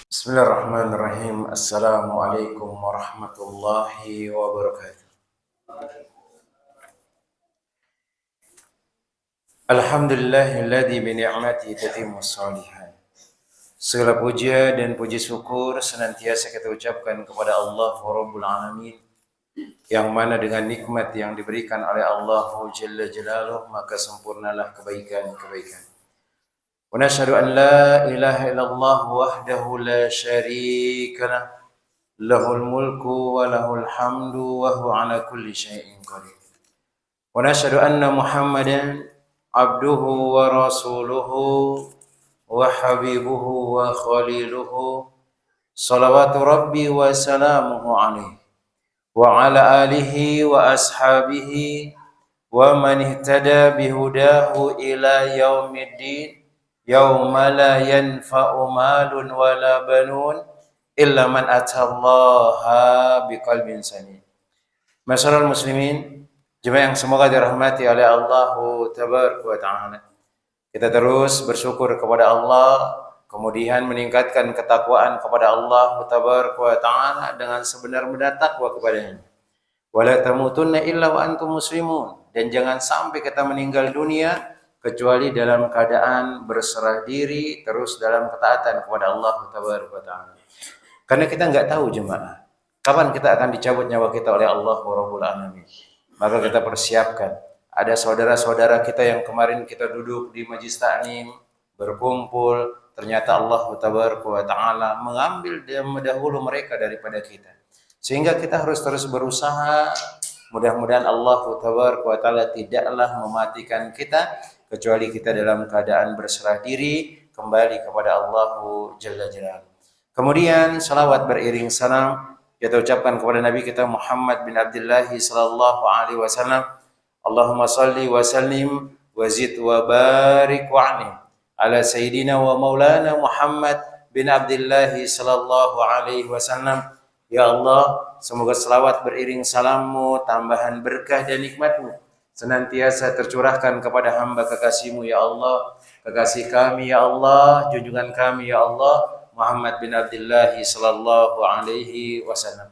Bismillahirrahmanirrahim. Assalamualaikum warahmatullahi wabarakatuh. Alhamdulillahilladzi bi ni'matihi tatimmus shalihat. Segala puja dan puji syukur senantiasa kita ucapkan kepada Allah Rabbul Alamin, yang mana dengan nikmat yang diberikan oleh Allah Jalla Jalaluh maka sempurnalah kebaikan-kebaikan. Wa nashhadu an la ilaha illallah wahdahu la syarika lah, lahul mulku wa lahul hamdu wa huwa ala kulli syai'in qadir. Wa nashhadu anna Muhammadan abduhu wa rasuluhu wa habibuhu wa khaliluhu, salawatu rabbi wa salamuhu alaihi wa ala alihi wa ashabihi wa man ihtada bihudahu ila yaumiddin, yauma la yanfa'u malun wala banun illa man atallaha biqalbin salim. Masyarul muslimin, jemaah yang semoga dirahmati oleh Allah tabaraka wa taala. Kita terus bersyukur kepada Allah, kemudian meningkatkan ketakwaan kepada Allah tabaraka wa taala dengan sebenar-benar takwa kepadanya. Wala tamutunna illa wa antum muslimun, dan jangan sampai kita meninggal dunia kecuali dalam keadaan berserah diri terus dalam ketaatan kepada Allah tabaraka wa taala. Karena kita enggak tahu jemaah, kapan kita akan dicabut nyawa kita oleh Allah Rabbul Alamin. Maka kita persiapkan. Ada saudara-saudara kita yang kemarin kita duduk di majlis taklim, berkumpul, ternyata Allah tabaraka wa taala mengambil dahulu mereka daripada kita. Sehingga kita harus terus berusaha. Mudah-mudahan Allah tabaraka wa taala tidaklah mematikan kita kecuali kita dalam keadaan berserah diri kembali kepada Allah Jalla Jalaluhu. Kemudian salawat beriring salam kita ucapkan kepada Nabi kita Muhammad bin Abdullah sallallahu alaihi wasallam. Allahumma salli wa sallim wa zid wa barik wa anim ala sayyidina wa maulana Muhammad bin Abdullah sallallahu alaihi wasallam. Ya Allah, semoga selawat beriring salammu, tambahan berkah dan nikmatmu senantiasa tercurahkan kepada hamba kekasihmu ya Allah, kekasih kami ya Allah, junjungan kami ya Allah, Muhammad bin Abdullah sallallahu alaihi wasallam.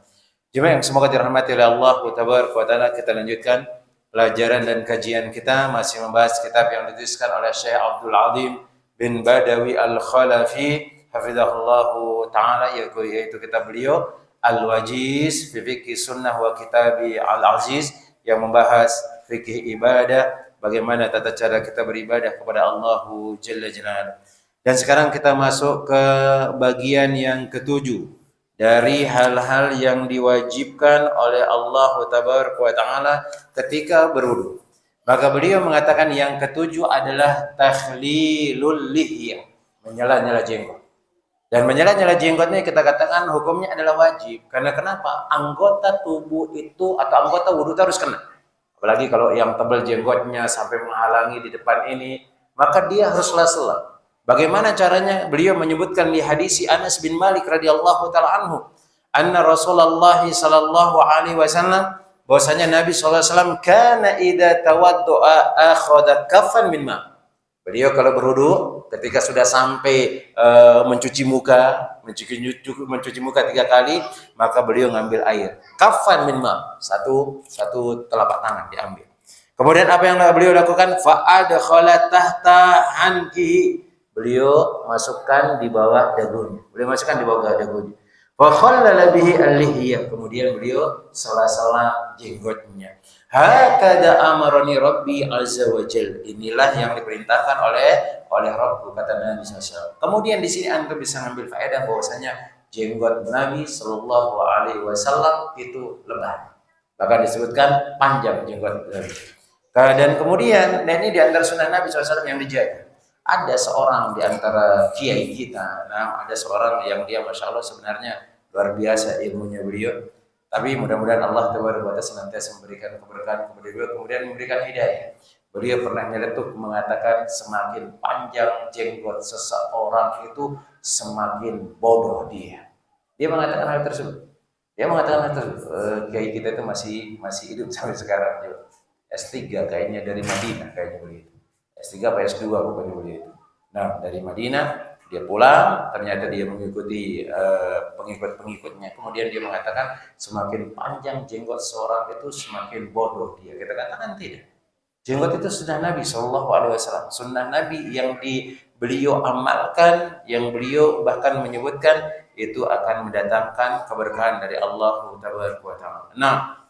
Jemaah yang semoga dirahmati oleh Allah tabaraka wa taala, kita lanjutkan pelajaran dan kajian kita masih membahas kitab yang dituliskan oleh Syekh Abdul Azim bin Badawi Al-Khalafi hafizahullahu taala, yaitu kitab beliau Al-Wajiz fi Fiqh Sunnah wa Kitabi Al-Aziz, yang membahas fikih ibadah, bagaimana tata cara kita beribadah kepada Allah Jalla Jalaluhu. Dan sekarang kita masuk ke bagian yang ketujuh dari hal-hal yang diwajibkan oleh Allah tabaraka wa taala ketika berwudu. Maka beliau mengatakan yang ketujuh adalah takhlilul lihyah, menyela-nyela jenggot. Dan menyela-nyela jenggotnya kita katakan hukumnya adalah wajib. Karena kenapa? Anggota tubuh itu atau anggota wudu harus kena. Apalagi kalau yang tebal jenggotnya sampai menghalangi di depan ini, maka dia harus sela-sela. Bagaimana caranya? Beliau menyebutkan di hadis Anas bin Malik radhiyallahu taala anhu, anna Rasulullah sallallahu alaihi wasallam, bahwasanya Nabi sallallahu alaihi wasallam kana idza tawaddoa akhadha kaffan min ma. Beliau kalau berwudu ketika sudah sampai mencuci muka 3 kali, maka beliau ngambil air. Kaffan min ma, satu telapak tangan diambil. Kemudian apa yang beliau lakukan? Fa adkhala tahta hankihi, beliau masukkan di bawah dagunya. Wa khallala bihi al-lihya, kemudian beliau sela-sela jenggotnya. Hakada amarani Rabbi azza wa jal, inilah yang diperintahkan oleh Rabb, kata Nabi SAW. Kemudian di sini antum bisa ngambil faedah bahwasanya jenggot Nabi sallallahu alaihi wasallam itu lebat. Bahkan disebutkan panjang jenggot Nabi. Dan kemudian, dan ini di antara sunnah Nabi SAW yang dijaga. Ada seorang di antara kiai kita, ada seorang yang dia masya Allah sebenarnya luar biasa ilmunya beliau. Tapi mudah-mudahan Allah tabaraka wa taala senantiasa memberikan keberkahan kepada beliau, kemudian memberikan hidayah. Beliau pernah nyeletuk mengatakan semakin panjang jenggot seseorang itu semakin bodoh dia. Dia mengatakan hal tersebut. Kiai kita itu masih hidup sampai sekarang juga. S3 kayaknya dari Madinah kayaknya begitu. S3 apa S2 pokoknya begitu. Nah, dari Madinah Dia pulang, ternyata dia mengikuti pengikut-pengikutnya. Kemudian dia mengatakan, semakin panjang jenggot seorang itu semakin bodoh dia. Kita katakan tidak. Jenggot itu sunnah Nabi Shallallahu Alaihi Wasallam, sunnah Nabi yang beliau amalkan, yang beliau bahkan menyebutkan itu akan mendatangkan keberkahan dari Allah Taala. Nah,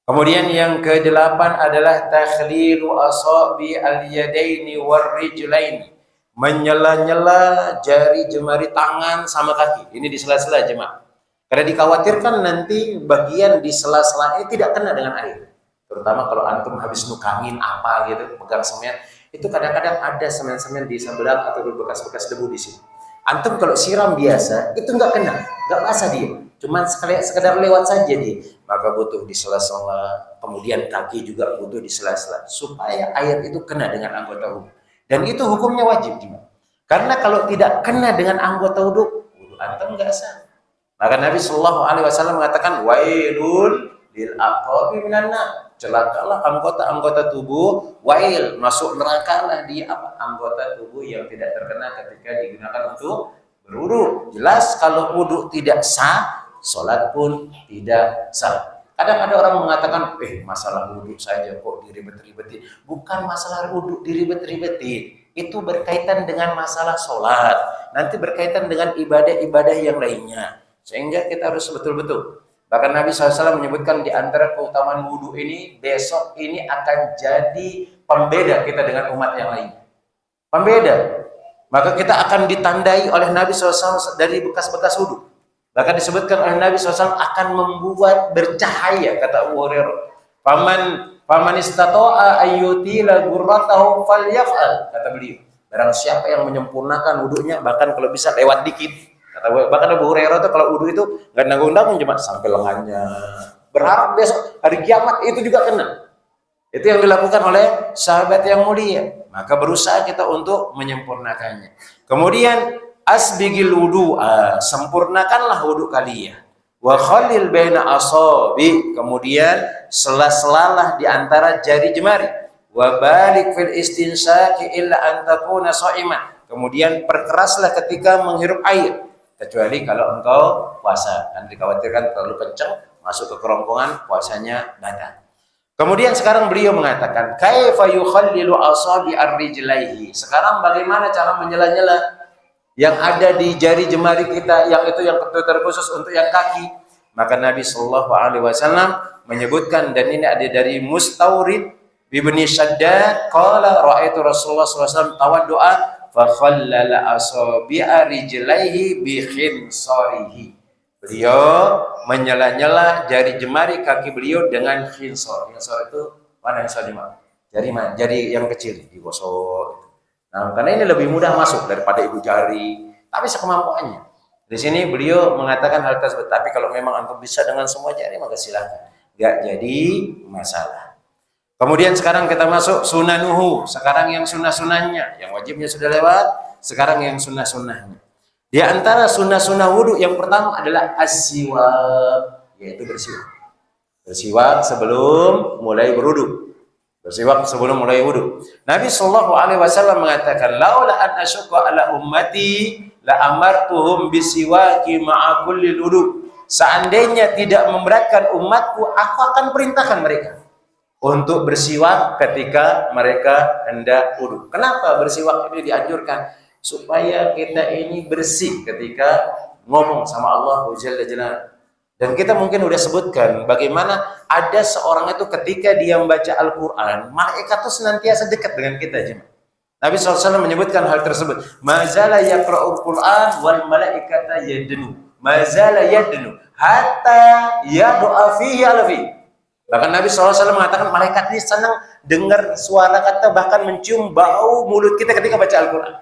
kemudian yang ke-8 adalah takhlilu asabi al-yadaini war-rijlaini. Menyela-nyela jari jemari tangan sama kaki. Ini di sela-sela jemaah. Karena dikhawatirkan nanti bagian di sela-sela ini tidak kena dengan air. Terutama kalau antum habis nukangin apa gitu, pegang semen, itu kadang-kadang ada semen-semen di sebelah atau bekas-bekas debu di sini. Antum kalau siram biasa, itu nggak kena, nggak basah dia. Cuman sekedar lewat saja dia. Maka butuh di sela-sela, kemudian kaki juga butuh di sela-sela. Supaya air itu kena dengan anggota wudhu. Dan itu hukumnya wajib juga. Karena kalau tidak kena dengan anggota wudhu antum nggak sah. Maka Nabi Shallallahu Alaihi Wasallam mengatakan, wailul lil aqabi minan nar. Celakalah anggota-anggota tubuh, wail, masuk nerakalah di anggota tubuh yang tidak terkena ketika digunakan untuk berwudu. Jelas kalau wudu tidak sah, sholat pun tidak sah. Kadang ada orang mengatakan, masalah wudu saja kok diribet-ribetin. Bukan masalah wudu diribet-ribetin. Itu berkaitan dengan masalah sholat. Nanti berkaitan dengan ibadah-ibadah yang lainnya. Sehingga kita harus betul-betul. Bahkan Nabi SAW menyebutkan di antara keutamaan wudu ini, besok ini akan jadi pembeda kita dengan umat yang lain. Pembeda. Maka kita akan ditandai oleh Nabi SAW dari bekas-bekas wudu. Bahkan disebutkan oleh Nabi SAW akan membuat bercahaya, kata Abu Hurairah. Faman istata'a ayyutila gurratahu falyaf'al, kata beliau. Barang siapa yang menyempurnakan wudunya, bahkan kalau bisa lewat dikit. Bahkan Abu Hurairah itu kalau wudu itu nggak nanggung-nanggung cuma sampai lengannya. Berharap besok hari kiamat itu juga kena. Itu yang dilakukan oleh sahabat yang mulia. Maka berusaha kita untuk menyempurnakannya. Kemudian asbigil wudu, sempurnakanlah wudu kalian. Wa khalil baina asabi, kemudian sela-selalah di antara jari jemari. Wa balik fil istinsaki illa an takuna sha'iman. Kemudian perkeraslah ketika menghirup air. Kecuali kalau engkau puasa, dan dikhawatirkan terlalu kencang masuk ke kerongkongan, puasanya batal. Kemudian sekarang beliau mengatakan, kaifa yukhallilu asabi ar-rijlaihi. Sekarang bagaimana cara menyela-nyela yang ada di jari jemari kita, yang itu yang terkhusus untuk yang kaki. Maka Nabi Shallallahu Alaihi Wasallam menyebutkan, dan ini ada dari Mustawrid Ibni Shaddad, qala ra'aitu Rasulullah SAW tawaddu'a fa khallala asabi'a rijlaihi bi khinsarihi. Beliau menyela-nyela jari jemari kaki beliau dengan khinsar. Khinsar itu mana yang salima? Jari yang kecil digosok. Nah, karena ini lebih mudah masuk daripada ibu jari, tapi sekemampuannya. Di sini beliau mengatakan hal tersebut. Tapi kalau memang antum bisa dengan semua jari, maka silakan. Gak jadi masalah. Kemudian sekarang kita masuk sunanuhu. Sekarang yang sunnah-sunnahnya. Yang wajibnya sudah lewat. Sekarang yang sunnah-sunnahnya. Di antara sunnah-sunnah wudu yang pertama adalah as-siwak, yaitu bersiwak. Bersiwak sebelum mulai berwudu. Bersiwak sebelum mulai wudu. Nabi Shallallahu Alaihi Wasallam mengatakan, laula an asyqa ala ummati la amartuhum bisiwaki ma'a kulli wudu. Seandainya tidak memberatkan umatku, aku akan perintahkan mereka untuk bersiwak ketika mereka hendak wudu. Kenapa bersiwak ini dianjurkan? Supaya kita ini bersih ketika ngomong sama Allah Jalla Jalaluhu. Dan kita mungkin udah sebutkan bagaimana ada seorang itu ketika dia membaca Al-Quran, malaikat itu senantiasa dekat dengan kita. Nabi SAW menyebutkan hal tersebut. Mazala yaqra'ul Quran wal malaikata yadnu. Mazala yadnu hatta yadu'a fihi alfi. Bahkan Nabi SAW mengatakan malaikat ini senang dengar suara kata, bahkan mencium bau mulut kita ketika baca Al-Quran.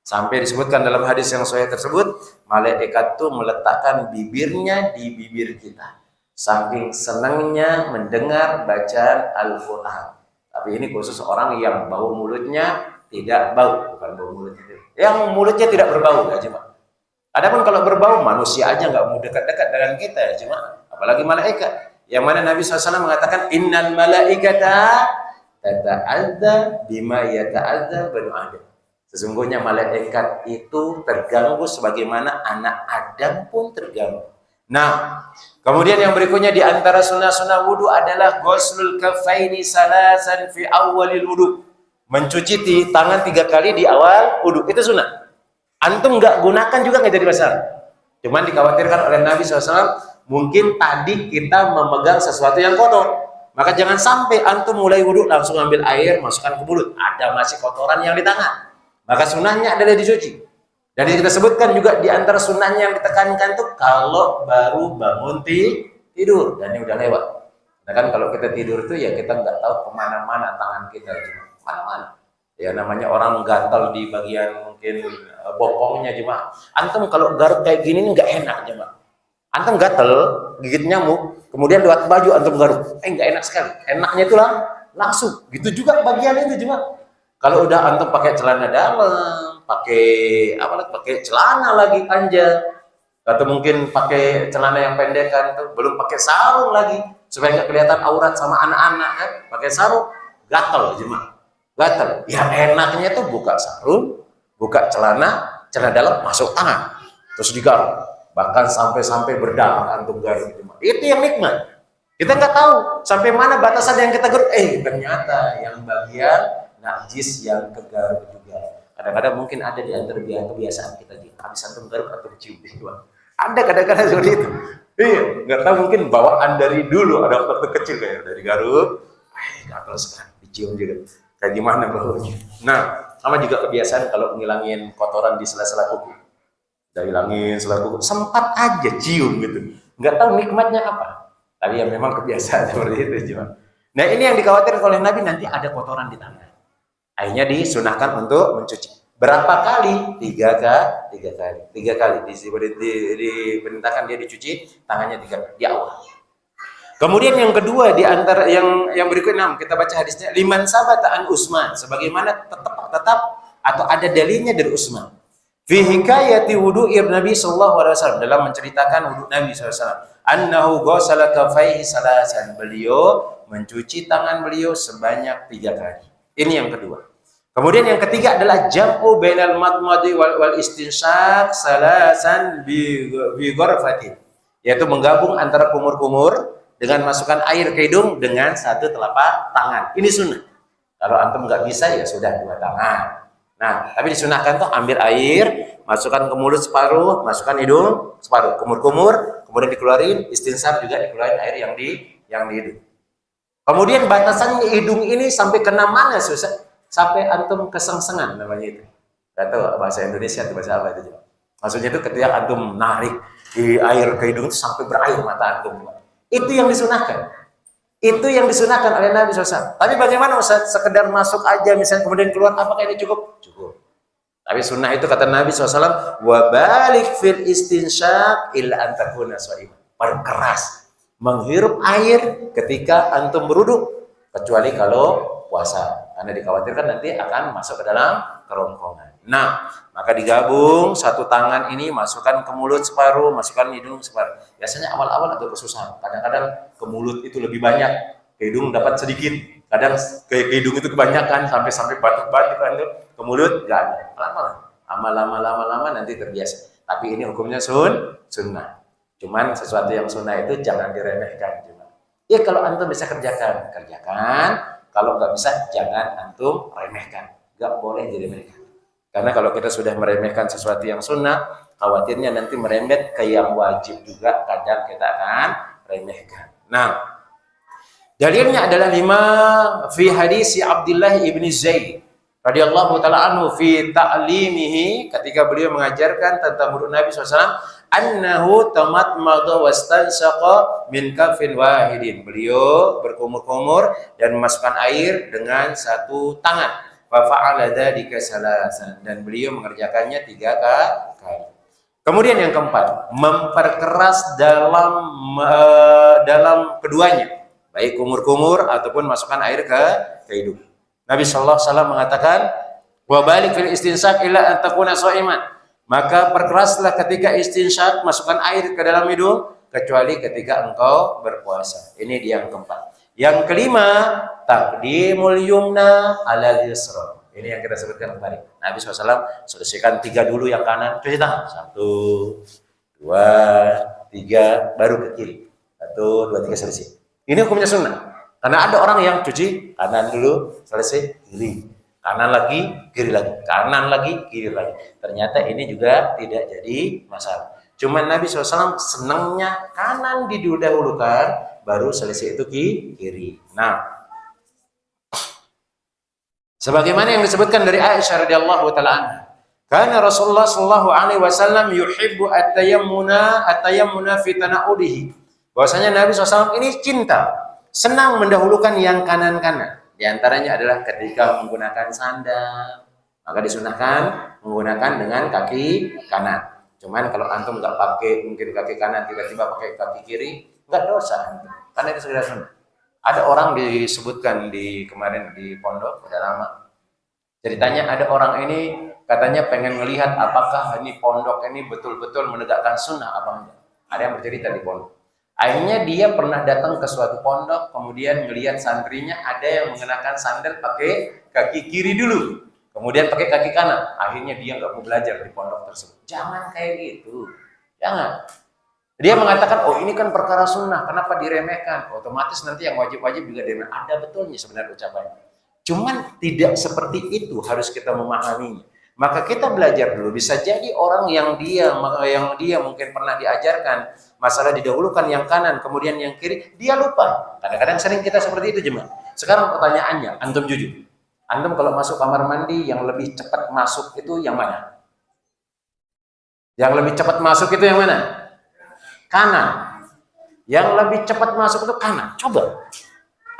Sampai disebutkan dalam hadis yang sahih tersebut, malaikat itu meletakkan bibirnya di bibir kita. Saking senangnya mendengar bacaan Al-Quran. Tapi ini khusus orang yang bau mulutnya tidak bau, bukan bau mulut itu. Yang mulutnya tidak berbau, ya jemaah. Adapun kalau berbau, manusia aja nggak mau dekat-dekat dengan kita, ya jemaah. Apalagi malaikat. Yang mana Nabi SAW mengatakan, innal malaikata tata'adza bima yata'adza banu Adam. Sesungguhnya malaikat itu terganggu sebagaimana anak Adam pun terganggu. Nah, kemudian yang berikutnya di antara sunnah-sunnah wudu adalah ghuslul kaffaini salasan fi awalil wudu. Mencuci tangan 3 kali di awal wudu. Itu sunnah. Antum nggak gunakan juga nggak jadi masalah. Cuman dikhawatirkan oleh Nabi SAW, mungkin tadi kita memegang sesuatu yang kotor. Maka jangan sampai antum mulai wudu langsung ambil air, masukkan ke mulut. Ada masih kotoran yang di tangan. Maka sunnahnya adalah dicuci. Dan kita sebutkan juga di antara sunnahnya yang ditekankan tuh kalau baru bangun tidur. Dan ini udah lewat. Nah kan kalau kita tidur tuh ya kita nggak tahu kemana-mana tangan kita. Mana-mana. Ya namanya orang gatal di bagian mungkin bokongnya cuma. Antum kalau garuk kayak gini nggak enak cuma. Antum gatal, gigit nyamuk, kemudian lewat baju antum garuk. Nggak enak sekali. Enaknya itu langsung. Gitu juga bagian itu cuma. Kalau udah antum pakai celana dalam, pakai celana lagi panjang, atau mungkin pakai celana yang pendek kan, itu belum pakai sarung lagi supaya nggak kelihatan aurat sama anak-anak kan, pakai sarung, gatal jemaah, gatal. Yang enaknya tuh buka sarung, buka celana dalam, masuk tangan, terus digaruk, bahkan sampai berdarah antum garuk jemaah. Itu yang nikmat. Kita nggak tahu sampai mana batasan yang kita garuk. Ternyata yang bagian najis yang kegaruk juga. Kadang-kadang mungkin ada di antara kebiasaan kita di habis antum garuk atau cium juga. Ada kadang-kadang seperti itu. Iya, nggak tahu mungkin bawaan dari dulu ada waktu kecil kayak dari garuk, gatal sekarang dicium juga. Kayak gimana baunya? Nah, sama juga kebiasaan kalau ngilangin kotoran di sela-sela kuku. Dari hilangin sela kuku, sempat aja cium gitu. Nggak tahu nikmatnya apa. Tapi ya memang kebiasaan seperti itu cuma. Nah, ini yang dikhawatirkan oleh Nabi nanti ada kotoran di tangan. Akhirnya disunahkan untuk mencuci. Berapa kali? 3 kali. 3 kali. Diperintahkan dia dicuci tangannya 3 kali di awal. Kemudian yang kedua di antara yang berikutnya kita baca hadisnya liman sabata an Utsman, sebagaimana tetap atau ada dalilnya dari Utsman. Fi hikayati wudu'ir Nabi sallallahu alaihi wasallam, dalam menceritakan wudu Nabi sallallahu alaihi wasallam. Annahu ghasala kaffaihi salasan, beliau mencuci tangan beliau sebanyak 3 kali. Ini yang kedua. Kemudian yang ketiga adalah jam'u bainal madmadi wal istinsyaq salasan bi ghurfatin, yaitu menggabung antara kumur-kumur dengan masukkan air ke hidung dengan 1 telapak tangan. Ini sunnah. Kalau antum nggak bisa ya sudah 2 tangan. Nah, tapi disunahkan tuh ambil air, masukkan ke mulut separuh, masukkan hidung separuh, kumur-kumur, kemudian dikeluarin, istinsyaq juga dikeluarin air yang di hidung. Kemudian batasannya hidung ini sampai kena mana susah? Sampai antum kesengsengan namanya itu. Gak tahu bahasa Indonesia itu bahasa apa itu. Maksudnya itu ketika antum narik di air ke hidung itu sampai berair mata antum. Itu yang disunahkan. Itu yang disunahkan oleh Nabi SAW. Tapi bagaimana Ustaz? Sekedar masuk aja misalnya kemudian keluar, apakah ini cukup? Cukup. Tapi sunnah itu kata Nabi SAW, wa balik fil istinsyaq illa an takuna sha'iman. Perkeras menghirup air ketika antum berwudu, kecuali kalau puasa, karena dikhawatirkan nanti akan masuk ke dalam kerongkongan. Nah, maka digabung 1 tangan ini, masukkan ke mulut separuh, masukkan hidung separuh. Biasanya awal-awal agak kesusahan. Kadang-kadang ke mulut itu lebih banyak, ke hidung dapat sedikit. Kadang ke hidung itu kebanyakan sampai batuk-batuk kan itu. Ke mulut nggak ada. Lama-lama nanti terbiasa. Tapi ini hukumnya sunnah. Cuman sesuatu yang sunnah itu jangan diremehkan. Ya kalau antum bisa kerjakan. Kalau nggak bisa, jangan antum remehkan. Nggak boleh diremehkan. Karena kalau kita sudah meremehkan sesuatu yang sunnah, khawatirnya nanti merembet ke yang wajib juga, kadang kita akan remehkan. Nah, dalilnya adalah 5 fi hadis Abdullah ibn Zaid radhiyallahu taala anhu fi ta'limihi, ketika beliau mengajarkan tentang wudu Nabi SAW, annahu tamatmadha wastanshaqa min kafin wahidin. Beliau berkumur-kumur dan memasukkan air dengan 1 tangan. Fa fa'ala dzalika salasan, dan beliau mengerjakannya 3 kali. Kemudian yang keempat, memperkeras dalam keduanya, baik kumur-kumur ataupun masukkan air ke hidung. Nabi sallallahu alaihi wasallam mengatakan, wa balik fil istinsyaq illa an takuna sha'iman. Maka perkeraslah ketika istinsyaq, masukkan air ke dalam hidung, kecuali ketika engkau berpuasa. Ini dia yang keempat. Yang kelima, taqdimul yumna ala yusra. Ini yang kita sebutkan kemarin. Nabi SAW selesaikan 3 dulu yang kanan, cuci tangan. 1, 2, 3, baru ke kiri. 1, 2, 3 selesai. Ini hukumnya sunnah. Karena ada orang yang cuci kanan dulu, selesai kiri. Kanan lagi, kiri lagi. Kanan lagi, kiri lagi. Ternyata ini juga tidak jadi masalah. Cuman Nabi SAW senangnya kanan didahulukan, baru selesai itu kiri. Nah, sebagaimana yang disebutkan dari Aisyah radhiyallahu taala anha, karena Rasulullah sallallahu alaihi wasallam yuhibbu at-tayammuna fi tanaudihi. Bahwasanya Nabi SAW ini cinta, senang mendahulukan yang kanan-kanan. Di antaranya adalah ketika menggunakan sandal, maka disunahkan menggunakan dengan kaki kanan. Cuman kalau antum nggak pakai mungkin kaki kanan tiba-tiba pakai kaki kiri, nggak dosa, karena itu sudah sunnah. Ada orang disebutkan di kemarin di pondok, udah lama. Ceritanya ada orang ini katanya pengen melihat apakah ini pondok ini betul-betul menegakkan sunnah apa enggak. Ada yang bercerita di pondok. Akhirnya dia pernah datang ke suatu pondok, kemudian melihat santrinya ada yang mengenakan sandal pakai kaki kiri dulu, kemudian pakai kaki kanan. Akhirnya dia nggak mau belajar di pondok tersebut. Jangan kayak gitu, jangan. Dia mengatakan, oh ini kan perkara sunnah, kenapa diremehkan? Otomatis nanti yang wajib-wajib juga diremehkan. Ada betulnya sebenarnya ucapannya. Cuman tidak seperti itu harus kita memahaminya. Maka kita belajar dulu. Bisa jadi orang yang dia mungkin pernah diajarkan masalah didahulukan yang kanan, kemudian yang kiri, dia lupa. Kadang-kadang sering kita seperti itu jemaah. Sekarang pertanyaannya, antum jujur. Antum kalau masuk kamar mandi yang lebih cepat masuk itu yang mana? Yang lebih cepat masuk itu yang mana? Kanan. Yang lebih cepat masuk itu kanan. Coba.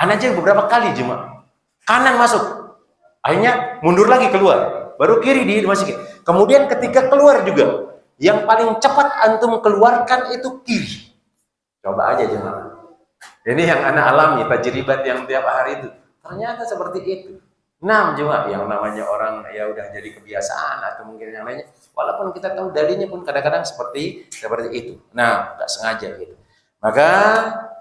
Anda aja beberapa kali jemaah. Kanan masuk. Akhirnya mundur lagi keluar. Baru kiri dimasukin. Kemudian ketika keluar juga. Yang paling cepat antum keluarkan itu kiri. Coba aja jemaah. Ini yang Anda alami. Tajribat yang tiap hari itu. Ternyata seperti itu. Nah jemaah, yang namanya orang ya udah jadi kebiasaan atau mungkin yang lainnya. Walaupun kita tahu dalilnya pun kadang-kadang seperti itu. Nah, nggak sengaja gitu. Maka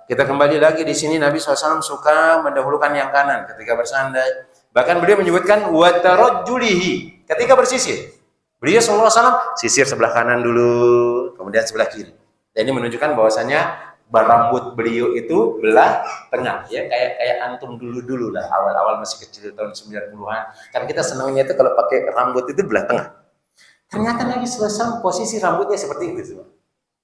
kita kembali lagi di sini Nabi SAW suka mendahulukan yang kanan ketika bersandar. Bahkan beliau menyebutkan watarajjulihi ketika bersisir. Beliau SAW sisir sebelah kanan dulu, kemudian sebelah kiri. Dan ini menunjukkan bahwasanya rambut beliau itu belah tengah, ya kayak antum dulu lah, awal-awal masih kecil tahun 90-an. Kan kita senangnya itu kalau pakai rambut itu belah tengah. Ternyata Nabi SAW posisi rambutnya seperti itu semua.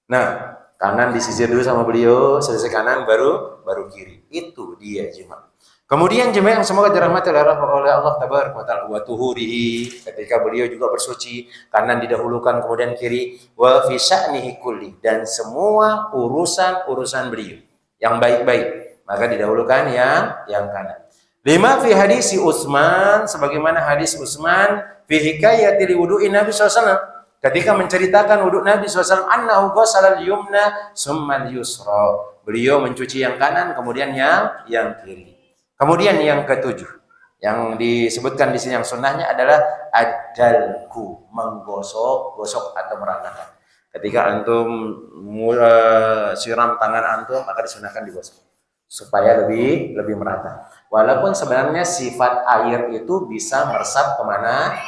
Nah, kanan disisir dulu sama beliau, selesai kanan baru kiri. Itu dia jemaah. Kemudian jemaah yang semoga dirahmati oleh Allah tabaraka wa taala wa tuhurihi, ketika beliau juga bersuci, kanan didahulukan kemudian kiri, wa fi sya'nihi kulli, dan semua urusan beliau yang baik-baik maka didahulukan yang kanan. Lima fi hadisi Utsman, sebagaimana hadis Utsman fi hikayati wudu'in Nabi SAW, ketika menceritakan wudhu Nabi SAW, annahu ghasala al-yumna summa al-yusra, beliau mencuci yang kanan kemudian yang kiri. Kemudian yang ketujuh, yang disebutkan di sini yang sunnahnya adalah adalku, menggosok atau meratakan. Ketika antum siram tangan antum, maka disunahkan digosok supaya lebih merata. Walaupun sebenarnya sifat air itu bisa meresap kemana-mana.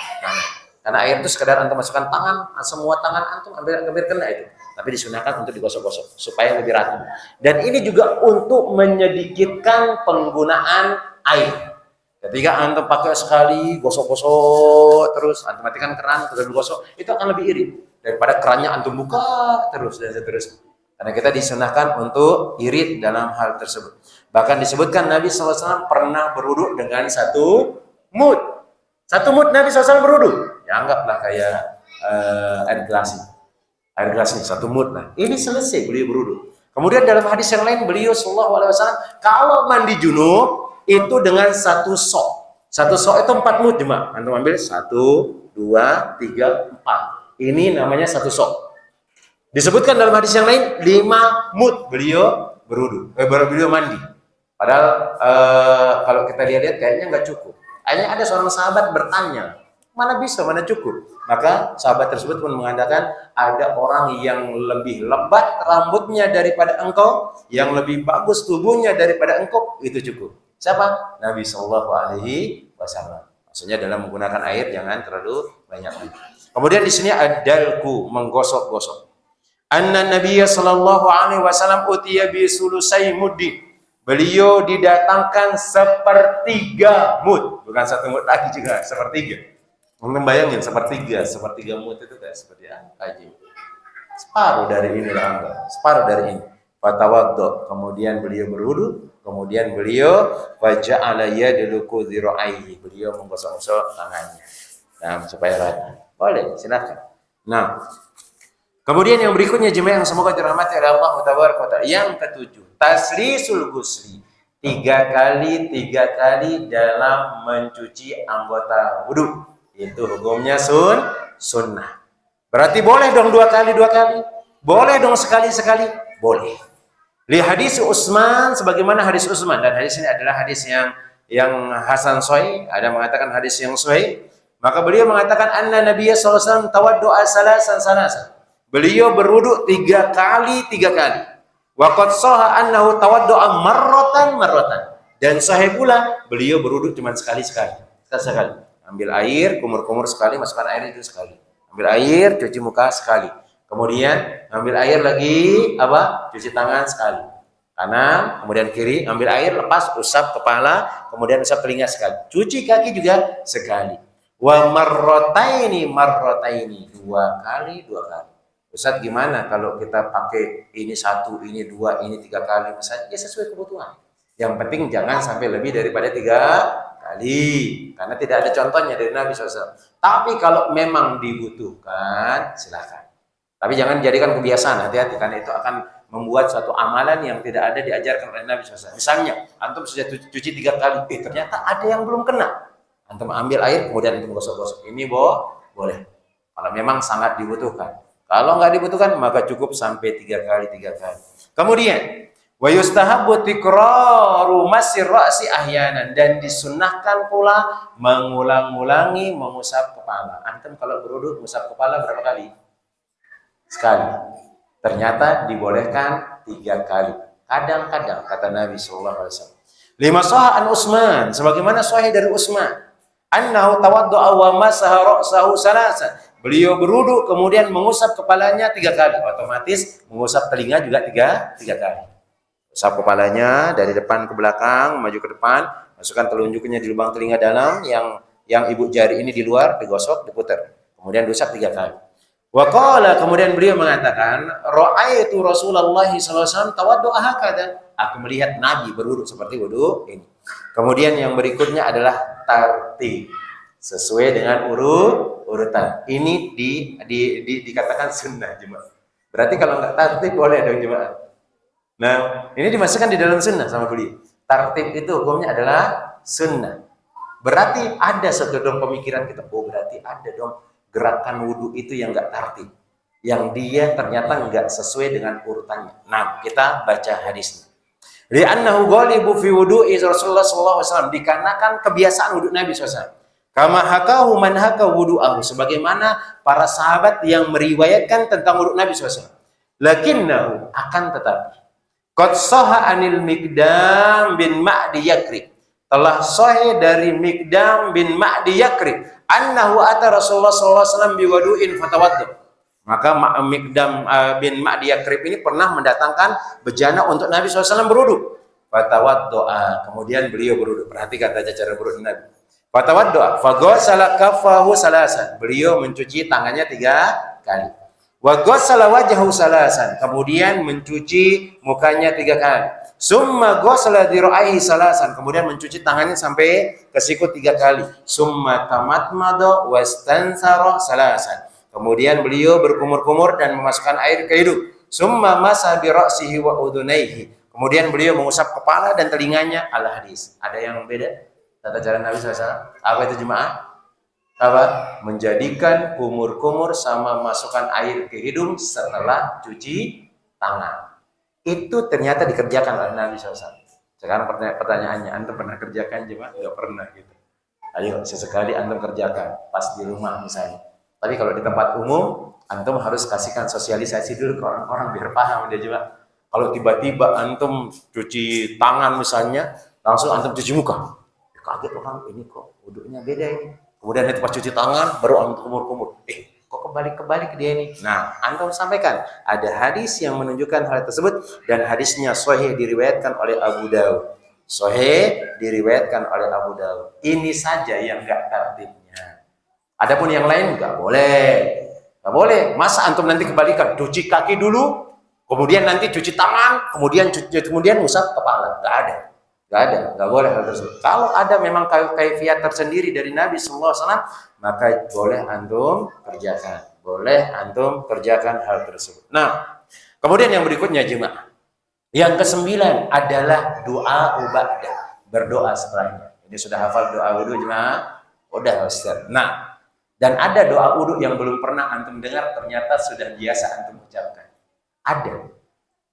Karena air itu sekedar antum masukkan tangan, semua tangan antum hampir kena itu. Tapi disunahkan untuk digosok-gosok supaya lebih rata. Dan ini juga untuk menyedikitkan penggunaan air. Ketika antum pakai sekali, gosok-gosok terus, antum matikan keran, terus gosok, itu akan lebih irit daripada kerannya antum buka terus dan seterusnya. Karena kita disunahkan untuk irit dalam hal tersebut. Bahkan disebutkan Nabi SAW pernah berwudu dengan satu mud. Satu mud Nabi SAW berwudu. Ya anggaplah kayak air gelas ini, satu mud lah. Ini selesai beliau berwudu. Kemudian dalam hadis yang lain beliau sallallahu alaihi wasallam kalau mandi junub itu dengan satu sok. Satu sok itu 4 mud jemaah. Antum ambil 1, 2, 3, 4. Ini namanya satu sok. Disebutkan dalam hadis yang lain 5 mud beliau berwudu. Beliau mandi. Padahal kalau kita lihat kayaknya nggak cukup. Akhirnya ada seorang sahabat bertanya, mana bisa, mana cukup? Maka sahabat tersebut pun mengatakan, ada orang yang lebih lebat rambutnya daripada engkau, yang lebih bagus tubuhnya daripada engkau, itu cukup. Siapa? Nabi Shallallahu Alaihi Wasallam. Maksudnya dalam menggunakan air jangan terlalu banyak. Kemudian di sini adalku, menggosok-gosok. Anna Nabiyya sallallahu alaihi wasallam utiya bi sulusai muddin. Beliau didatangkan sepertiga mud, bukan satu mud lagi juga, sepertiga. Mungkin bayangin sepertiga mud itu kayak seperti apa? Separuh dari ini lah, separuh dari ini. Fatawaddo, kemudian beliau berwudu, kemudian beliau faja'ala yadluku dhira'aihi, beliau menggosok-gosok tangannya. Nah, supaya rata. Boleh, silakan. Nah, kemudian yang berikutnya jemaah yang semoga dirahmati oleh Allah Tabaraka wa Ta'ala, yang ketujuh, taslisul ghusli. 3 kali dalam mencuci anggota wudu. Itu hukumnya sunnah. Berarti boleh dong 2 kali. Boleh dong sekali. Boleh. Li hadis Utsman, sebagaimana hadis Utsman, dan hadis ini adalah hadis yang hasan sahih, ada mengatakan hadis yang sahih. Maka beliau mengatakan anna Nabiyya sallallahu alaihi wasallam tawaddu'a salasan. Beliau berwudu 3 kali. Wa qad sahha annahu tawaddu'a marratan. Dan sahih pula beliau berwudu cuma sekali. Ambil air, kumur-kumur sekali, masukkan air itu sekali. Ambil air, cuci muka sekali. Kemudian ambil air lagi, cuci tangan sekali. Kanan, kemudian kiri, ambil air, lepas, usap kepala, kemudian usap telinga sekali. Cuci kaki juga sekali. Wa marrotaini, 2 kali. Ustaz, gimana kalau kita pakai ini 1, ini 2, ini 3 kali misalnya? Ya sesuai kebutuhan. Yang penting jangan sampai lebih daripada 3 kali. Karena tidak ada contohnya dari Nabi SAW. Tapi kalau memang dibutuhkan, silakan. Tapi jangan jadikan kebiasaan, hati-hati, karena itu akan membuat suatu amalan yang tidak ada diajarkan oleh Nabi SAW. Misalnya, antum sudah cuci 3 kali, ternyata ada yang belum kena. Antum ambil air, kemudian antum gosok-gosok. Ini boleh. Kalau memang sangat dibutuhkan. Kalau nggak dibutuhkan, maka cukup sampai 3 kali. Kemudian, wa yustahabbu tikraru masir ra'si ahyanan, dan disunnahkan pula mengulang-ulangi mengusap kepala. Antum kalau berwudu mengusap kepala berapa kali? Sekali. Ternyata dibolehkan 3 kali. Kadang-kadang kata Nabi sallallahu alaihi wasallam. Lima sahih an Utsman, sebagaimana sahih dari Utsman, annahu tawaddu'a wa masaha ra'sahu salasan. Beliau berwudu kemudian mengusap kepalanya 3 kali. Otomatis mengusap telinga juga 3 kali. Usap kepalanya dari depan ke belakang, maju ke depan, masukkan telunjuknya di lubang telinga dalam, yang ibu jari ini di luar, digosok, diputar. Kemudian diusap 3 kali. Wa qala, kemudian beliau mengatakan, ra'aitu Rasulullah sallallahu alaihi wasallam tawaddu'a hakada. Aku melihat Nabi berwudu seperti wudu ini. Kemudian yang berikutnya adalah tartib. Sesuai dengan urutan. Ini dikatakan sunnah jemaah. Berarti kalau enggak tartib boleh dong jemaah. Nah, ini dimasukkan di dalam sunnah sama beliau. Tartib itu hukumnya adalah sunnah. Berarti ada satu dong pemikiran kita, berarti ada dong gerakan wudu itu yang enggak tartib, yang dia ternyata enggak sesuai dengan urutannya. Nah, kita baca hadisnya. Li'annahu ghalibu fi wudu'i Rasulullah sallallahu alaihi wasallam, dikarenakan kebiasaan wudu Nabi SAW. Kama hakahu man haka wudu'ahu, sebagaimana para sahabat yang meriwayatkan tentang wudu Nabi SAW. Lakinnahu, akan tetapi, qad sahha anil Miqdam bin Ma'di Yakrib, telah sahih dari Miqdam bin Ma'di Yakrib, annahu ata Rasulullah sallallahu alaihi wasallam biwadu'in fatawaddu. Maka Miqdam bin Ma'di Yakrib ini pernah mendatangkan bejana untuk Nabi SAW berwudu. Fatawaddu'a, kemudian beliau berwudu. Perhatikan tata cara berwudu Nabi. Fatawaddu'a, faghassala kaffahu salasan. Beliau mencuci tangannya 3 kali. Wa ghassala wajhahu salasan, kemudian mencuci mukanya 3 kali. Summa ghassala dhira'aihi salasan, kemudian mencuci tangannya sampai ke siku 3 kali. Summa tamatmada wastansara salasan, kemudian beliau berkumur-kumur dan memasukkan air ke hidung. Summa masah bi ra'sihi wa udhunaihi, kemudian beliau mengusap kepala dan telinganya. Al hadis. Ada yang beda tata cara Nabi SAW? Apa itu jemaah? Menjadikan kumur-kumur sama masukkan air ke hidung setelah cuci tangan. Itu ternyata dikerjakan oleh Nabi SAW. Sekarang pertanyaannya, antum pernah kerjakan jemaah? Enggak pernah gitu. Ayo sesekali antum kerjakan pas di rumah misalnya. Tapi kalau di tempat umum, antum harus kasihkan sosialisasi dulu ke orang-orang biar paham dia juga. Kalau tiba-tiba antum cuci tangan misalnya, langsung antum cuci muka, kaget orang, ini kok wudunya beda ini. Kemudian itu pas cuci tangan baru antum kumur-kumur. Kok kebalik-kebalik dia ini? Nah, antum sampaikan ada hadis yang menunjukkan hal tersebut dan hadisnya sahih diriwayatkan oleh Abu Daud. Sahih diriwayatkan oleh Abu Daud. Ini saja yang enggak tertibnya. Adapun yang lain enggak boleh. Enggak boleh. Masa antum nanti kebalikan, cuci kaki dulu, kemudian nanti cuci tangan, kemudian usap kepala. Enggak ada. Enggak boleh hal tersebut. Kalau ada memang kaifiat tersendiri dari Nabi sallallahu alaihi wasallam, maka boleh antum kerjakan. Boleh antum kerjakan hal tersebut. Nah, kemudian yang berikutnya jemaah. Yang kesembilan adalah doa ubadah, berdoa setelahnya. Ini sudah hafal doa wudu jemaah? Udah Ustaz. Nah, dan ada doa wudu yang belum pernah antum dengar ternyata sudah biasa antum ucapkan.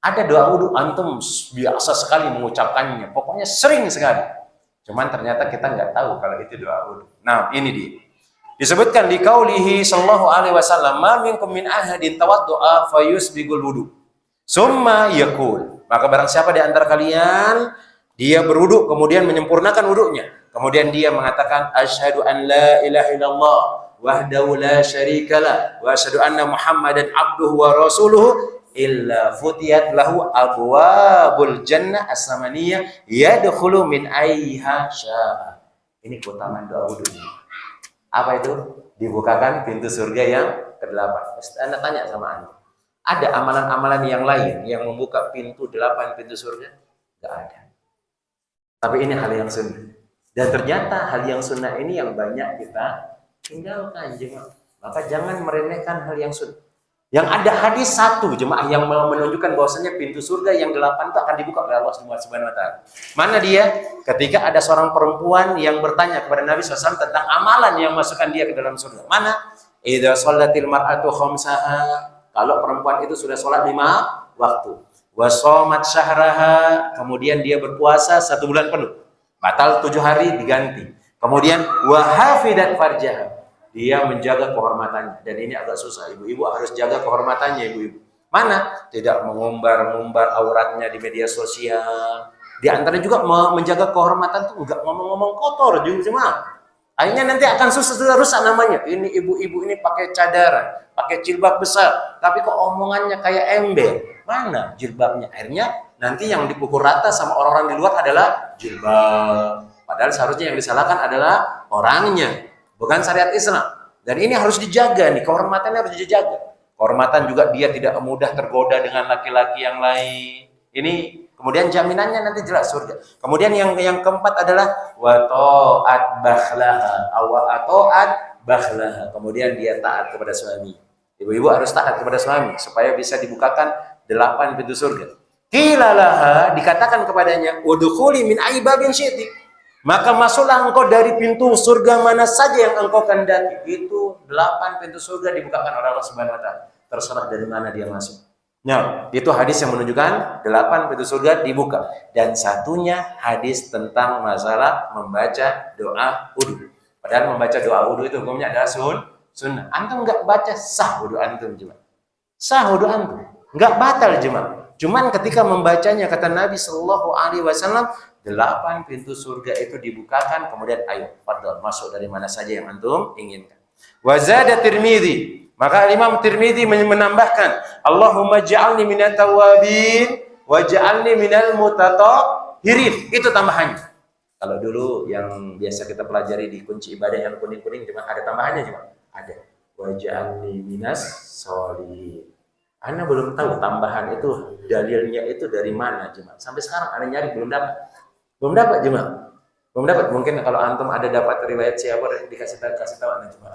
Ada doa wudu antum biasa sekali mengucapkannya, pokoknya sering sekali. Cuman ternyata kita nggak tahu kalau itu doa wudu. Nah, ini dia. Disebutkan di qaulihi sallallahu alaihi wasallam, "Ma minkum min ahadin tawaddu'a fayusbigul wudu." Summa yaqul. Maka barang siapa di antara kalian dia berwudu kemudian menyempurnakan wudunya, kemudian dia mengatakan asyhadu an la ilaha illallah wahdahu la syarikalah wa asyhadu anna muhammadan abduhu wa rasuluhu illa futiyat lahu abwabul jannah as-samaniyah yadkhulu min ayyiha syaa. Ini keutamaan doa wudu. Apa itu? Dibukakan pintu surga yang ke-8. Anda tanya sama Anda. Ada amalan-amalan yang lain yang membuka pintu 8 pintu surga? Tidak ada. Tapi ini hal yang sunnah. Dan ternyata hal yang sunnah ini yang banyak kita tinggalkan jemaah. Maka jangan meremehkan hal yang sunnah. Yang ada hadis satu jemaah yang menunjukkan bahwasanya pintu surga yang 8 itu akan dibuka oleh Allah Subhanahu wa taala. Mana dia? Ketika ada seorang perempuan yang bertanya kepada Nabi SAW tentang amalan yang masukkan dia ke dalam surga. Mana? Idza shallatil mar'atu khamsaha. Kalau perempuan itu sudah sholat 5 waktu, wasomat syahraha, kemudian dia berpuasa 1 bulan penuh, batal 7 hari diganti. Kemudian wahafidat farjaha, dia menjaga kehormatannya. Dan ini agak susah, ibu-ibu harus jaga kehormatannya, ibu-ibu. Mana? Tidak mengumbar-ngumbar auratnya di media sosial. Di antara juga menjaga kehormatan tuh enggak ngomong-ngomong kotor juga jemaah. Akhirnya nanti akan susah rusak namanya. Ini ibu-ibu ini pakai cadaran, pakai jilbab besar, tapi kok omongannya kayak ember. Mana jilbabnya? Akhirnya nanti yang dipukul rata sama orang-orang di luar adalah jilbab. Padahal seharusnya yang disalahkan adalah orangnya, bukan syariat Islam. Dan ini harus dijaga nih, kehormatannya harus dijaga. Kehormatan juga dia tidak mudah tergoda dengan laki-laki yang lain. Ini kemudian jaminannya nanti jelas surga. Kemudian yang keempat adalah wa ta'at bakhlaha, ta'at bakhlaha. Kemudian dia taat kepada suami. Ibu-ibu harus taat kepada suami supaya bisa dibukakan 8 pintu surga. Qilalaha, dikatakan kepadanya, udkhuli min aibabin syi'ti. Maka masuklah engkau dari pintu surga mana saja yang engkau kehendaki. Itu 8 pintu surga dibukakan oleh Allah Subhanahu wa taala. Terserah dari mana dia masuk. Nah, itu hadis yang menunjukkan 8 pintu surga dibuka. Dan satunya hadis tentang masalah membaca doa wudu. Padahal membaca doa wudu itu hukumnya adalah sunnah. Antum enggak baca sah wudu antum cuma. Sah wudu antum. Enggak batal cuma. Cuman ketika membacanya kata Nabi sallallahu alaihi wasallam 8 pintu surga itu dibukakan, kemudian ayo fadhal masuk dari mana saja yang antum inginkan. Wa zada Tirmidzi. Maka Imam Tirmidzi menambahkan, Allahumma ja'alni minat tawabin wa ja'alni minal mutatahhirin. Itu tambahannya. Kalau dulu yang biasa kita pelajari di kunci ibadah yang kuning-kuning cuma ada tambahannya cuma ada. Wa ja'alni minas sholihin. Ana belum tahu tambahan itu dalilnya itu dari mana cuma. Sampai sekarang ana nyari belum dapat. Belum dapat cuma. Belum dapat. Mungkin kalau antum ada dapat riwayat siapa kasih tahu ana cuma.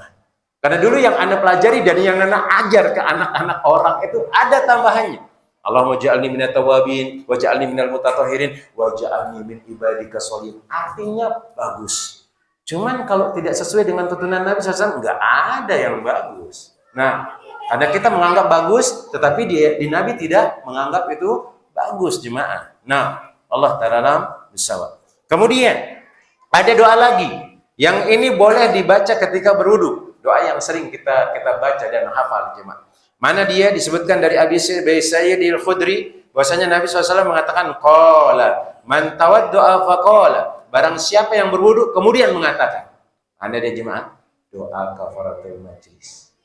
Karena dulu yang Anda pelajari dan yang Anda ajar ke anak-anak orang itu ada tambahannya. Allahumma ja'alni minat tawabin, wa ja'alni minal mutatahhirin, wa ja'alni min ibadika sholihin. Artinya bagus. Cuman kalau tidak sesuai dengan tuntunan Nabi SAW, enggak ada yang bagus. Nah, karena kita menganggap bagus, tetapi di Nabi tidak menganggap itu bagus jemaah. Nah, Allah Ta'ala bisawab. Kemudian, ada doa lagi. Yang ini boleh dibaca ketika berwudu. Doa yang sering kita baca dan hafal jemaah. Mana dia disebutkan dari Abi Sa'id al-Khudri bahwasanya Nabi SAW mengatakan qala man tawadda'a faqala, barang siapa yang berwudu kemudian mengatakan. Anda dia jemaah, doa kafaratul majlis.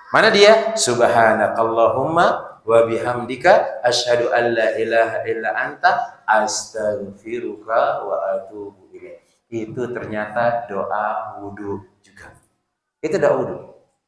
Mana dia? Subhanakallahumma wa bihamdika asyhadu an la ilaha illa anta astaghfiruka wa atubu ilaik. Itu ternyata doa wudu juga. Itu doa wudu.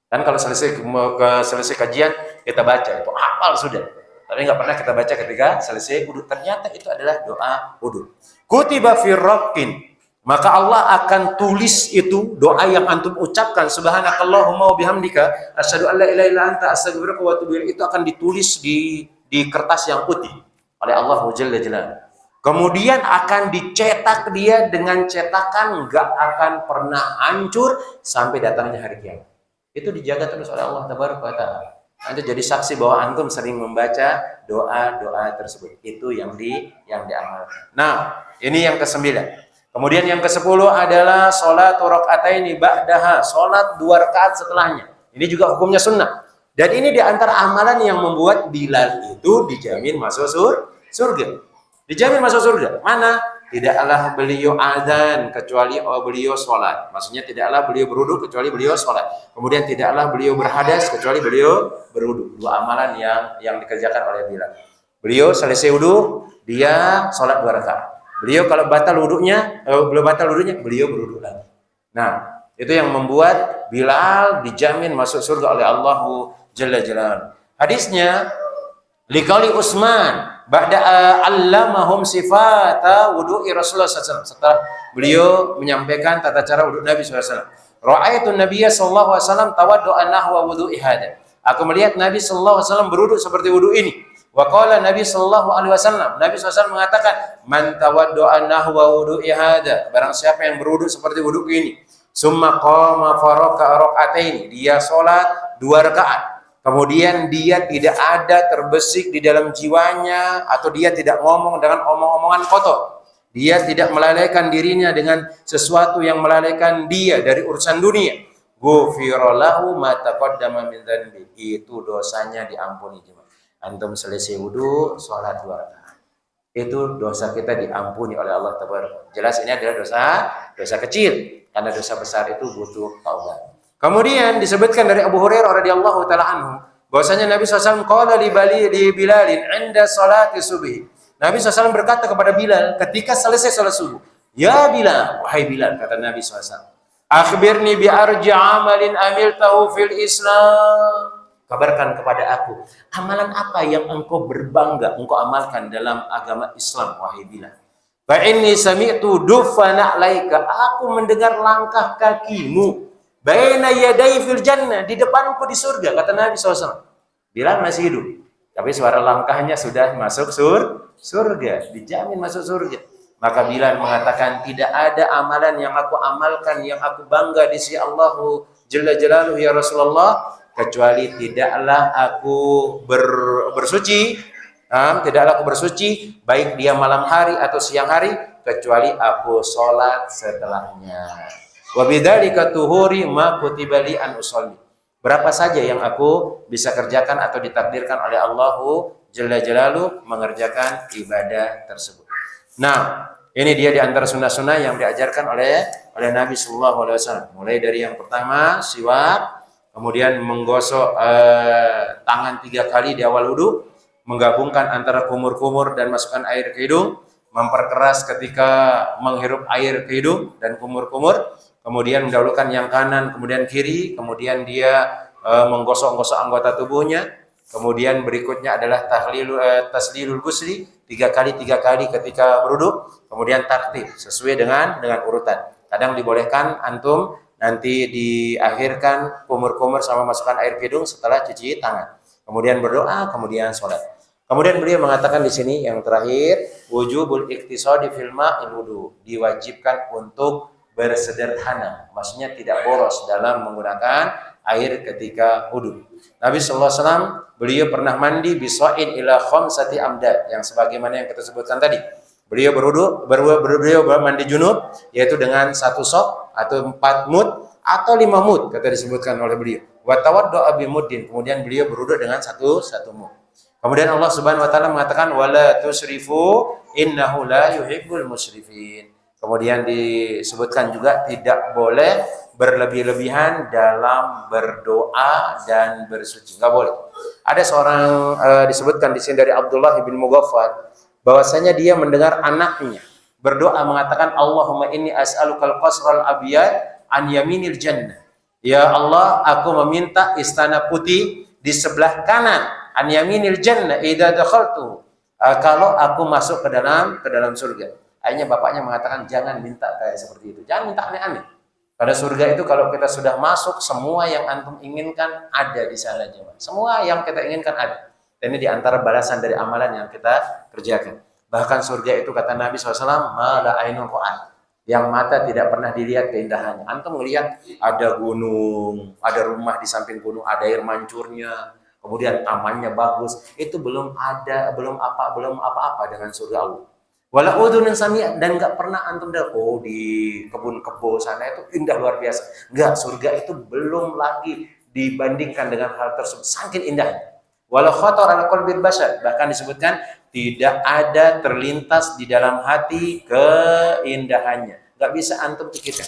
Kan kalau selesai kajian kita baca, itu hafal sudah. Tapi nggak pernah kita baca ketika selesai wudu. Ternyata itu adalah doa wudu. Kutiba fi raqqin, maka Allah akan tulis itu doa yang antum ucapkan, subhanakallahumma wa bihamdika asyhadu an la ilaha illa anta astaghfiruka wa atubu ilaik, itu akan ditulis di kertas yang putih oleh Allah Jalla Jalaluhu. Kemudian akan dicetak dia dengan cetakan nggak akan pernah hancur sampai datangnya hari kiamat. Itu dijaga terus oleh Allah Tabaraka wa Ta'ala. Anda jadi saksi bahwa antum sering membaca doa-doa tersebut. Itu yang diamalkan. Nah, ini yang ke-9. Kemudian yang ke-10 adalah sholat raka'ataini ba'daha, sholat 2 rakaat setelahnya. Ini juga hukumnya sunnah. Dan ini diantara amalan yang membuat Bilal itu dijamin masuk surga. Dijamin masuk surga. Mana? Tidaklah beliau azan kecuali beliau sholat. Maksudnya tidaklah beliau berwudu kecuali beliau sholat. Kemudian tidaklah beliau berhadas kecuali beliau berwudu. 2 amalan yang dikerjakan oleh Bilal. Beliau selesai wudu, dia sholat 2 rakaat. Beliau kalau batal wudunya, beliau berwudu lagi. Nah, itu yang membuat Bilal dijamin masuk surga oleh Allah Jalla Jalaluhu. Hadisnya liqauli Utsman ba'da allamahum sifata wudu'i Rasulullah SAW. Setelah beliau menyampaikan tata cara wudu Nabi SAW. Ra'aitu Nabiyya sallallahu alaihi wasallam tawaddu'a nahwa wudu'i hada. Aku melihat Nabi sallallahu alaihi wasallam berwudu seperti wudu ini. Wa qala Nabi sallallahu alaihi wasallam, Nabi SAW mengatakan, man tawaddu'a nahwa wudu'i hada, barang siapa yang berwudu seperti wudu ini, summa qama faraka raka'ataini, dia salat 2 rakaat. Kemudian dia tidak ada terbesik di dalam jiwanya atau dia tidak ngomong dengan omong-omongan kotor. Dia tidak melalaikan dirinya dengan sesuatu yang melalaikan dia dari urusan dunia. Ghufira lahu ma taqaddama min dzanbi. Itu dosanya diampuni jemaah. Antum selesai wudu, sholat 2 rakaat. Itu dosa kita diampuni oleh Allah Tabaraka. Jelas ini adalah dosa kecil. Karena dosa besar itu butuh taubat. Kemudian disebutkan dari Abu Hurairah radhiyallahu taala anhu, bahwasanya Nabi SAW qala li Bilalin 'inda salati subhi. Nabi SAW berkata kepada Bilal ketika selesai salat subuh, "Ya Bilal, wahai Bilal," kata Nabi SAW, "akhbirni bi arji 'amalin amiltahu fil Islam." Kabarkan kepada aku, amalan apa yang engkau berbangga, engkau amalkan dalam agama Islam, wahai Bilal. Fa inni sami'tu dufana laika, aku mendengar langkah kakimu baina yadai fil jannah, di depanku di surga, kata Nabi SAW. Bilal masih hidup, tapi suara langkahnya sudah masuk surga, dijamin masuk surga. Maka Bilal mengatakan, tidak ada amalan yang aku amalkan, yang aku bangga di sisi Allah Jalla Jalaluhu ya Rasulullah, kecuali tidaklah aku bersuci, baik dia malam hari atau siang hari, kecuali aku sholat setelahnya. Wa bidzalika tuhuri ma kutiba li an usolli. Berapa saja yang aku bisa kerjakan atau ditakdirkan oleh Allah Jalla Jalaluhu mengerjakan ibadah tersebut. Nah, ini dia di antara sunnah-sunnah yang diajarkan oleh Nabi Sallallahu Alaihi Wasallam. Mulai dari yang pertama siwak, kemudian menggosok tangan 3 kali di awal wudu, menggabungkan antara kumur-kumur dan masukkan air ke hidung, memperkeras ketika menghirup air ke hidung dan kumur-kumur, kemudian mendahulukan yang kanan, kemudian kiri, kemudian dia menggosok-gosok anggota tubuhnya, kemudian berikutnya adalah taslilul ghusli 3 kali ketika berwudu, kemudian tartib sesuai dengan urutan. Kadang dibolehkan antum nanti diakhirkan kumur-kumur sama masukkan air ke hidung setelah cuci tangan. Kemudian berdoa, kemudian sholat. Kemudian beliau mengatakan di sini yang terakhir, wujubul iktisadi fil ma'il wudu, diwajibkan untuk bersederhana, maksudnya tidak boros dalam menggunakan air ketika wudu. Nabi sallallahu alaihi wasallam beliau pernah mandi bisoin ila khamsati amdad, yang sebagaimana yang kita sebutkan tadi. Beliau beliau mandi junub, yaitu dengan 1 sok atau 4 mud atau 5 mud, kata disebutkan oleh beliau. Wa tawaddu'a bi muddin, kemudian beliau berwudu dengan satu mud. Kemudian Allah Subhanahu wa taala mengatakan wala tusrifu innahu la yuhibbul musrifin. Kemudian disebutkan juga tidak boleh berlebih-lebihan dalam berdoa dan bersuci. Nggak boleh. Ada seorang disebutkan di sini dari Abdullah bin Mughaffal bahwasanya dia mendengar anaknya berdoa mengatakan Allahumma inni as'alukal qasral abyad an yaminil jannah. Ya Allah, aku meminta istana putih di sebelah kanan an yaminil jannah idza dakhaltu. Kalau aku masuk ke dalam surga. Akhirnya bapaknya mengatakan jangan minta kayak seperti itu. Jangan minta aneh-aneh. Pada surga itu kalau kita sudah masuk, semua yang antum inginkan ada di sana jemaah. Semua yang kita inginkan ada. Dan ini diantara balasan dari amalan yang kita kerjakan. Bahkan surga itu kata Nabi SAW, mala ainun ra'at. Yang mata tidak pernah dilihat keindahannya. Antum melihat ada gunung, ada rumah di samping gunung, ada air mancurnya, kemudian tamannya bagus. Itu belum apa-apa dengan surga Allah. Wala udhunin sami'ah, dan nggak pernah antum dengar di kebun kebo sana itu indah luar biasa. Enggak, surga itu belum lagi dibandingkan dengan hal tersebut. Saking indahnya. Walau khatar ala qalbil bashar, bahkan disebutkan tidak ada terlintas di dalam hati keindahannya. Nggak bisa antum pikirkan.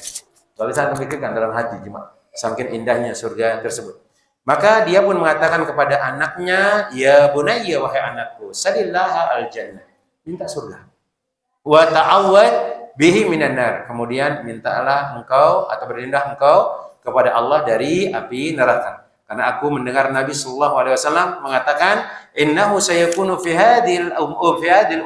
Nggak bisa antum pikirkan dalam hati cuma saking indahnya surga tersebut. Maka dia pun mengatakan kepada anaknya, ya bunayya wahai anakku, salillaha al jannah. Minta surga. Wa ta'awwad bihi minan nar. Kemudian mintalah engkau atau berlindung engkau kepada Allah dari api neraka. Karena aku mendengar Nabi sallallahu alaihi wasallam mengatakan, "Innahu sayakunu fi hadhil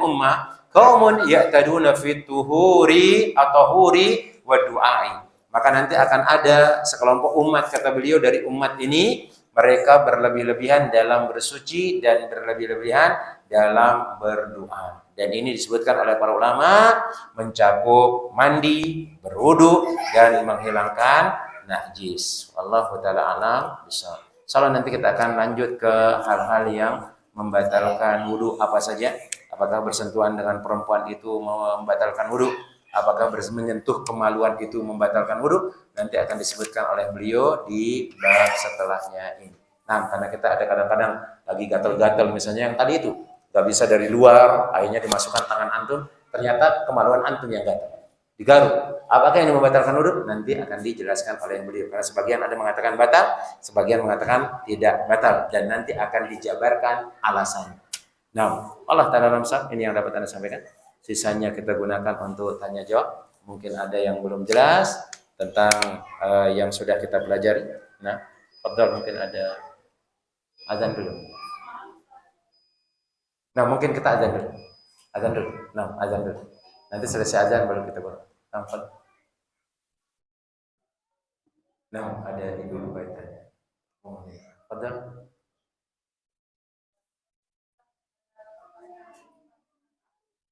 ummah qaumun ya'taduna fi tuhuri atau huri wa du'ai." Maka nanti akan ada sekelompok umat, kata beliau, dari umat ini mereka berlebih-lebihan dalam bersuci dan berlebih-lebihan dalam berdoa. Dan ini disebutkan oleh para ulama mencakup mandi, berwudu, dan menghilangkan najis. Wallahu taala alam bisa. Insyaallah nanti kita akan lanjut ke hal-hal yang membatalkan wudu apa saja. Apakah bersentuhan dengan perempuan itu membatalkan wudu? Apakah menyentuh kemaluan itu membatalkan wudu? Nanti akan disebutkan oleh beliau di bab setelahnya ini. Nah, karena kita ada kadang-kadang lagi gatal-gatal misalnya yang tadi itu nggak bisa dari luar, akhirnya dimasukkan tangan antum, ternyata kemaluan antum yang gatal, digaruk. Apakah ini membatalkan wudu? Nanti akan dijelaskan oleh beliau. Karena sebagian ada mengatakan batal, sebagian mengatakan tidak batal, dan nanti akan dijabarkan alasannya. Nah, Allah Ta'ala Ramsah, ini yang dapat Anda sampaikan. Sisanya kita gunakan untuk tanya jawab. Mungkin ada yang belum jelas tentang yang sudah kita pelajari. Nah, fadhal, mungkin ada azan dulu. Nah, mungkin kita azan dulu. Azan dulu. Nah, azan dulu. Nanti selesai azan baru kita baru. Nampak. Nah, ada ibu baitanya. Oh, ya. Fadhal.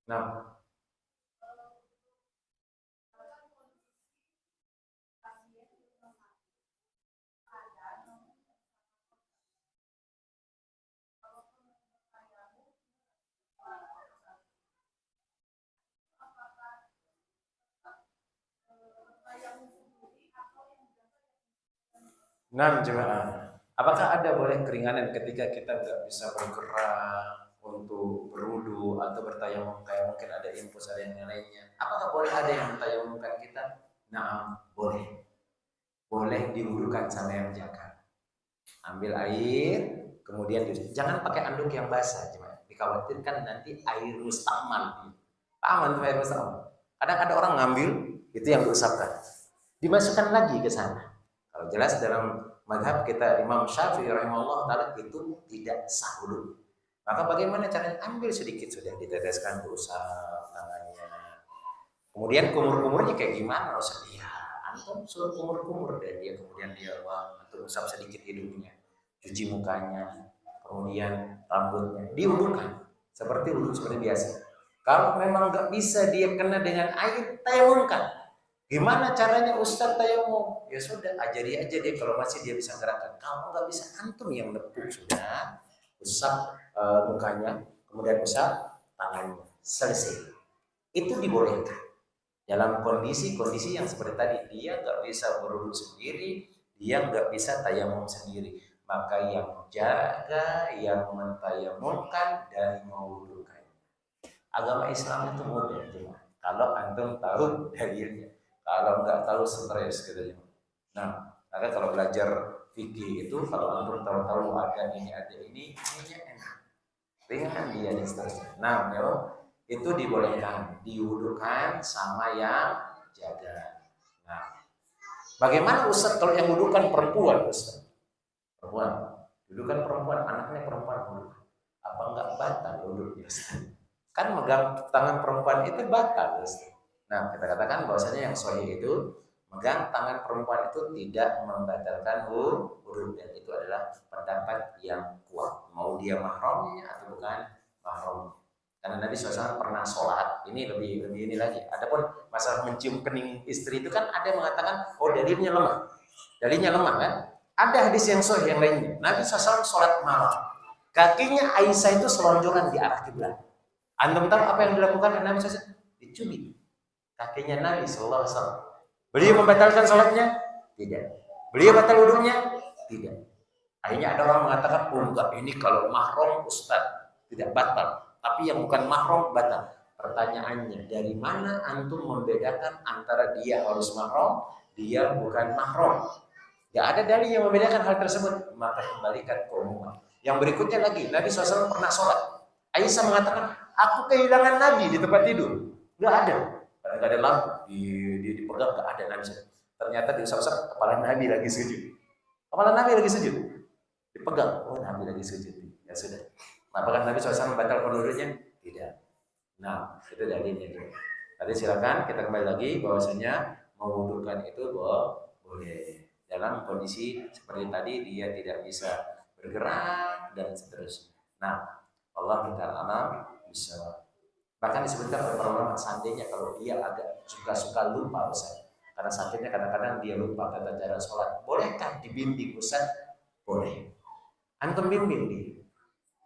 Nah, jemaah. Apakah ada boleh keringanan ketika kita nggak bisa bergerak untuk berwudu atau bertayamum, kayak mungkin ada infus ada yang lainnya? Apakah boleh ada yang mentayamumkan kita? Nah, boleh. Boleh diwudukan sama yang jaga. Ambil air, kemudian jangan pakai anduk yang basah, cuma dikhawatirkan nanti air mustamal. Aman tuh air mustamal. Kadang ada orang ngambil itu yang diusapkan, dimasukkan lagi ke sana. Kalau jelas dalam madhab kita Imam Syafi'i rahimahullah taala itu tidak sah wudu. Maka bagaimana caranya? Ambil sedikit sudah diteteskan, diusap tangannya. Kemudian kumur-kumurnya kayak gimana Ustaz? Ya, antum suruh kumur-kumur dan dia kemudian dia atau usap sedikit hidungnya, cuci mukanya, kemudian rambutnya, diwudukan seperti wudu seperti biasa. Kalau memang nggak bisa dia kena dengan air, tayamumkan. Gimana caranya Ustaz tayamum? Ya sudah, ajari aja dia kalau masih dia bisa gerakan. Kalau nggak bisa, antum yang nepuk sudah, usap mukanya, kemudian usap tangannya, selesai. Itu dibolehkan. Dalam kondisi-kondisi yang seperti tadi, dia nggak bisa berwudu sendiri, dia nggak bisa tayamum sendiri, maka yang jaga, yang mentayamumkan dan mewudukan. Agama Islam itu mudah, cuma Kalau antum tahu dalilnya. Kalau nggak tahu stres gitu. Nah, maka kalau belajar fikih itu kalau antum tahu ada ini enak. Ringan dia dan seterusnya. Nah, memang itu dibolehkan, diwudukan sama yang jaga. Nah, bagaimana Ustaz kalau yang wudukan perempuan Ustaz? Perempuan, wudukan perempuan, anaknya perempuan wudu. Apa enggak batal wuduknya Ustaz? Kan megang tangan perempuan itu batal Ustaz. Nah, kita katakan bahwasanya yang sahih itu megang tangan perempuan itu tidak membatalkan wudu dan itu adalah pendapat yang kuat. Mau dia mahramnya atau bukan mahram. Karena Nabi SAW pernah sholat, ini lebih ini lagi. Adapun masalah mencium kening istri itu kan ada yang mengatakan, oh dalilnya lemah. Dalilnya lemah kan? Ada hadis yang sahih yang lainnya. Nabi SAW sholat malam. Kakinya Aisyah itu selonjoran di arah kiblat. Antum tahu apa yang dilakukan oleh Nabi SAW? Dicubit kakinya Nabi SAW. Beliau membatalkan sholatnya? Tidak. Beliau batal wudhunya? Tidak. Akhirnya ada orang mengatakan, oh enggak, ini kalau mahram Ustaz tidak batal. Tapi yang bukan mahram batal. Pertanyaannya, dari mana antum membedakan antara dia harus mahram, dia bukan mahram? Tidak ada dalil yang membedakan hal tersebut. Maka kembalikan ke umum. Yang berikutnya lagi, Nabi SAW pernah sholat. Aisyah mengatakan, aku kehilangan Nabi di tempat tidur. Tidak ada. Karena tidak ada lampu. Dipegang tidak ada Nabi. Ternyata diusap-usap kepala Nabi lagi sujud. Kepala Nabi lagi sujud. Dipegang. Oh Nabi lagi sujud. Ya sudah. Apakah Nabi SAW membatalkan wudhunya? Tidak. Nah, itu dalilnya. Tadi silakan kita kembali lagi bahwasanya mewudukan itu boleh. Dalam kondisi seperti tadi dia tidak bisa bergerak dan seterusnya. Nah, Allah Ta'ala bisa. Bahkan disebutkan oleh para ulama seandainya kalau dia agak suka-suka lupa Ustaz. Karena sakitnya kadang-kadang dia lupa tata cara sholat. Bolehkah dibimbing Ustaz? Boleh. Antum bimbing dia.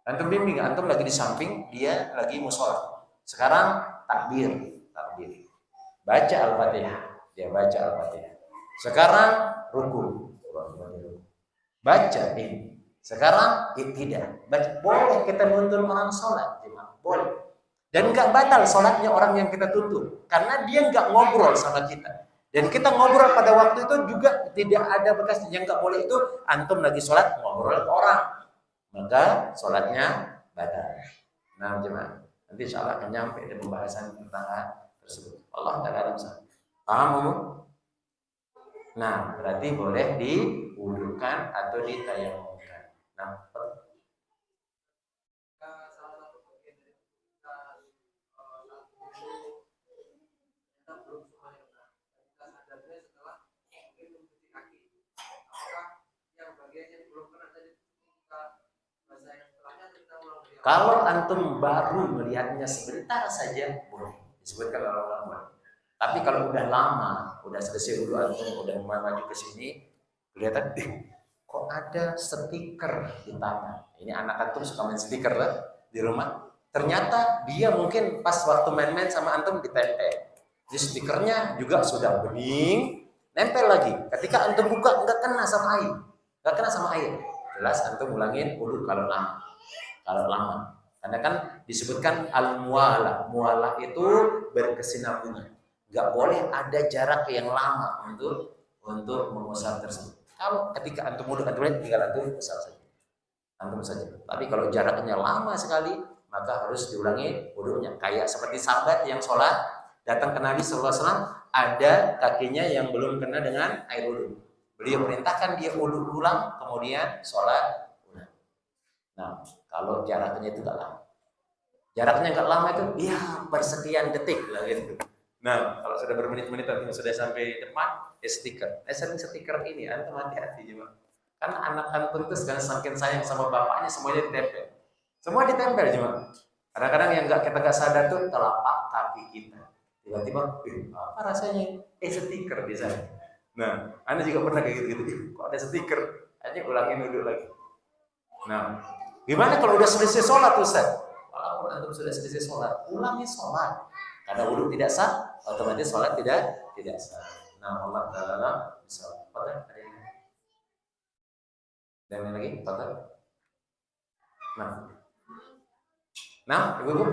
Antum bimbing, antum lagi di samping, dia lagi musola. Sekarang takbir. Baca Al-Fatihah, dia baca Al-Fatihah. Sekarang ruku. Baca ini. Sekarang tidak. Boleh kita nuntun orang sholat, boleh. Dan nggak batal sholatnya orang yang kita tuntun, karena dia nggak ngobrol sama kita. Dan kita ngobrol pada waktu itu juga tidak ada bekas. Yang nggak boleh itu antum lagi sholat ngobrol ke orang, maka sholatnya batal. Nah, jemaah, nanti insya Allah akan nyampe di pembahasan tentang tersebut. Allah Ta'ala paham? Nah, berarti boleh diwudukan atau ditayamumkan. Nah, kalau antum baru melihatnya sebentar saja, boleh disebutkan oleh ulama. Tapi kalau udah lama, udah selesai dulu antum, udah maju ke sini, kelihatan, kok ada stiker di tangan. Ini anak antum suka main stiker lah di rumah. Ternyata dia mungkin pas waktu main-main sama antum ditempel. Jadi stikernya juga sudah bening, nempel lagi. Ketika antum buka nggak kena sama air, nggak kena sama air. Jelas antum ulangin wudu kalau lama. Kalau lama, karena kan disebutkan al-muala. Muala itu berkesinambungan. Nggak boleh ada jarak yang lama untuk mengusap tersebut. Kalau ketika antum wudhu, antum tinggal antum usap saja, antum saja. Tapi kalau jaraknya lama sekali, maka harus diulangi wudhunya. Kayak seperti sahabat yang sholat datang ke Nabi SAW, ada kakinya yang belum kena dengan air wudhu. Beliau perintahkan dia wudhu ulang, kemudian sholat. Nah, kalau jaraknya itu nggak lama, jaraknya nggak lama itu, ya persekian detik lah gitu. Nah, kalau sudah bermenit-menit nanti sudah sampai depan, ya stiker. Sering stiker ini, antum hati-hati juga. Kan anak antum itu sekarang saking sayang sama bapaknya, semuanya ditempel. Semua ditempel cuma. Kadang-kadang yang kita nggak sadar tuh telapak kaki kita. Tiba-tiba, apa rasanya? Stiker di sana. Nah, anda juga pernah kayak gitu-gitu. Kok ada stiker? Hanya ulangin dulu lagi. Nah, gimana kalau udah selesai sholat Ustaz? Walaupun antum sudah selesai sholat, ulangi sholat. Karena wudhu tidak sah, otomatis sholat tidak sah. Nah, Allah Ta'ala bisa. Ada yang dan lagi, Pak. Nah, ibu-ibu.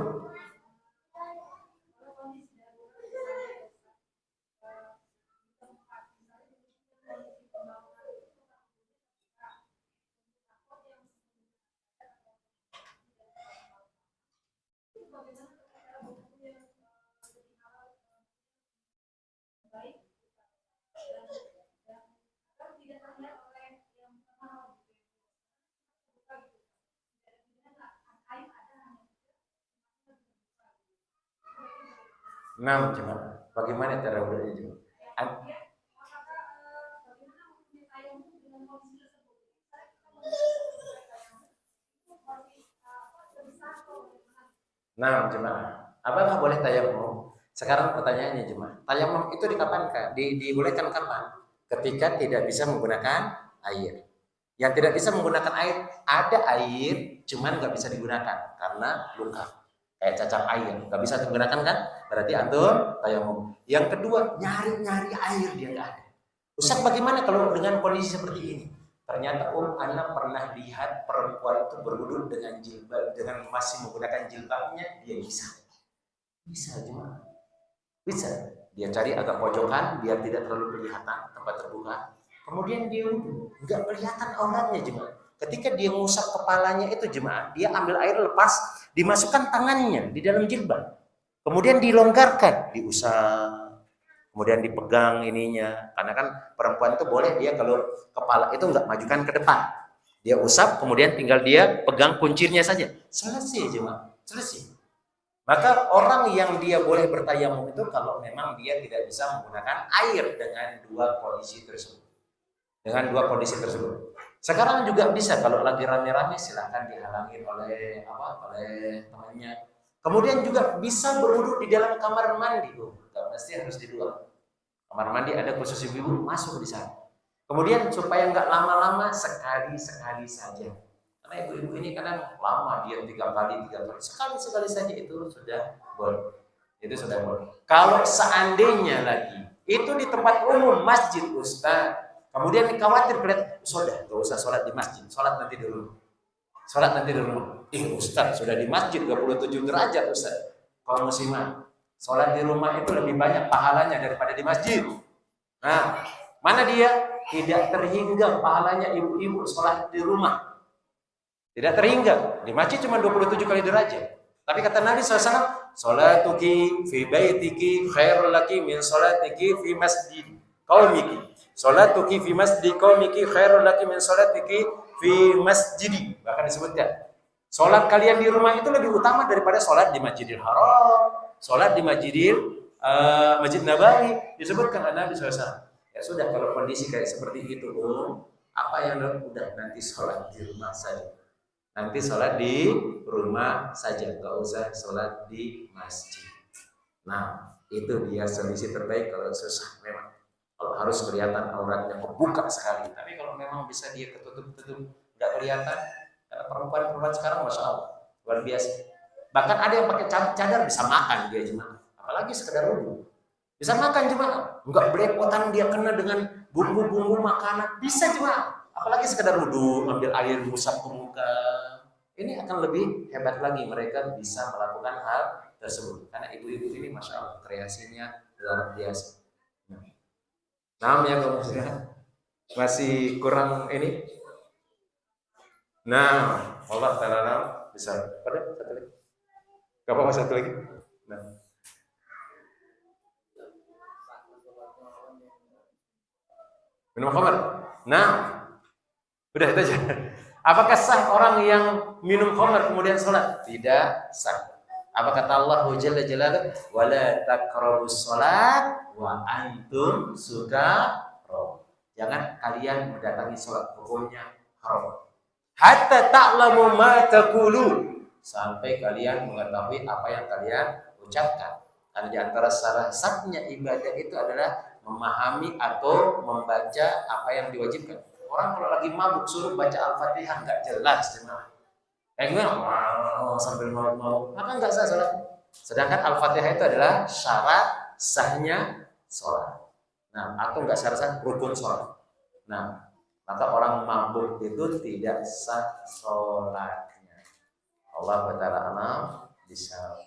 Nah, jemaah, bagaimana cara wudhunya jemaah? Nah, jemaah, apakah boleh tayamum? Sekarang pertanyaannya jemaah, tayamum itu dikapankan? Dibolehkan kapan? Ketika tidak bisa menggunakan air. Yang tidak bisa menggunakan air, ada air, cuman nggak bisa digunakan karena luka. Kayak cacar air, nggak bisa digunakan kan? Berarti antum tayamum. Yang kedua, nyari-nyari air dia nggak ada. Ustaz, bagaimana kalau dengan kondisi seperti ini? Ternyata Ana pernah lihat perempuan itu berwudu dengan jilbab, dengan masih menggunakan jilbabnya, dia bisa cuma bisa. Dia cari agak pojokan biar tidak terlalu kelihatan tempat terbuka. Kemudian dia wudu, nggak kelihatan auratnya jemaah. Ketika dia ngusap kepalanya itu jemaah, dia ambil air lepas, dimasukkan tangannya di dalam jilbab. Kemudian dilonggarkan, diusap, kemudian dipegang ininya, karena kan perempuan itu boleh dia kalau kepala itu nggak majukan ke depan, dia usap kemudian tinggal dia pegang kuncirnya saja, selesai jemaah, selesai. Maka orang yang dia boleh bertayamum itu kalau memang dia tidak bisa menggunakan air dengan dua kondisi tersebut. Dengan dua kondisi tersebut. Sekarang juga bisa kalau lagi rame-rame silahkan dihalangi oleh oleh temannya. Kemudian juga bisa berwudu di dalam kamar mandi, nggak mesti harus di luar. Kamar mandi ada khusus ibu-ibu masuk di sana. Kemudian supaya nggak lama-lama sekali-sekali saja. Karena ibu-ibu ini kadang lama dia 3 kali, sekali-sekali saja itu sudah boleh. Itu sudah boleh. Kalau seandainya lagi itu di tempat umum masjid Ustaz, kemudian khawatir sudah nggak usah sholat di masjid, sholat nanti dulu. Sholat nanti dulu. Ustaz sudah di masjid 27 derajat Ustaz. Kalau muslimah, sholat di rumah itu lebih banyak pahalanya daripada di masjid. Nah, mana dia? Tidak terhingga pahalanya ibu-ibu sholat di rumah. Tidak terhingga. Di masjid cuma 27 kali derajat. Tapi kata Nabi SAW, sholatuki fi baitiki khairul laki min sholatiki fi masjid qaumiki. Sholatuki fi masjid qaumiki khairul laki min sholatiki fi masjidi. Bahkan disebutkan, sholat kalian di rumah itu lebih utama daripada sholat di Masjidil Haram, sholat di Masjid Nabawi. Disebutkan Nabi SAW. Ya sudah, kalau kondisi kayak seperti itu, apa yang udah nanti sholat di rumah saja. Nanti sholat di rumah saja, nggak usah sholat di masjid. Nah, itu dia solusi terbaik kalau susah memang. Kalau harus kelihatan auratnya kebuka sekali. Tapi kalau memang bisa dia ketutup-tutup, nggak kelihatan. Karena perempuan-perempuan sekarang masya Allah luar biasa. Bahkan ada yang pakai cadar bisa makan dia cuma. Apalagi sekedar wudhu. Bisa makan cuma, nggak belepotan dia kena dengan bumbu-bumbu makanan. Bisa cuma. Apalagi sekedar wudhu, ambil air musab ke muka. Ini akan lebih hebat lagi mereka bisa melakukan hal tersebut. Karena ibu-ibu ini masya Allah kreasinya luar biasa. Nah, ya kemudian masih kurang ini. Nah, Allah Ta'ala bisa. Pada satu lagi. Gak apa-apa satu lagi. Nah. Minum khamar. Nah, udah itu aja. Apakah sah orang yang minum khamar kemudian sholat? Tidak sah. Apa kata Allah Jalla Jalaluhu? Wala taqrabus sholat wa antum sukara. Jangan kalian mendatangi sholat, hukumnya haram. Hatta ta'lamu ma taqulu, sampai kalian mengetahui apa yang kalian ucapkan. Karena di antara salah satunya ibadah itu adalah memahami atau membaca apa yang diwajibkan. Orang kalau lagi mabuk suruh baca Al-Fatihah nggak jelas jemaah. Sambil mau maka nggak sah sholat. Sedangkan Al-Fatihah itu adalah syarat sahnya sholat. Nah, atau nggak syarat rukun sholat. Nah, maka orang mabuk itu tidak sah sholatnya. Allah Ta'ala bisa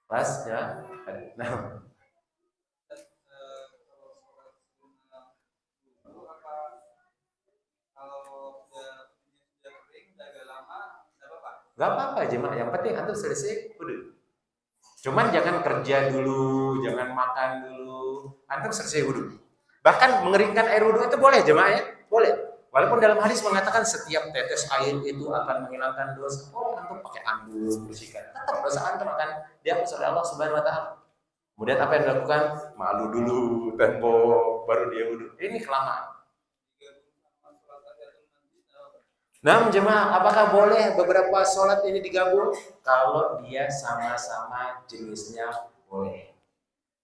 pas ya. Nah, gak apa-apa jemaah, yang penting antum selesai udah. Cuman jangan kerja dulu, jangan makan dulu, antum selesai wudhu. Bahkan mengeringkan air wudhu itu boleh jemaah ya, boleh. Walaupun dalam hadis mengatakan setiap tetes air itu akan menghilangkan dosa. Oh, antum pakai anduk bersihkan. Tetap dosa antum akan dihapus oleh Allah Subhanahu wa taala. Kemudian apa yang dilakukan? Malu dulu, tempo baru dia wudhu. Ini kelamaan. Nah, jemaah, apakah boleh beberapa sholat ini digabung? Kalau dia sama-sama jenisnya boleh.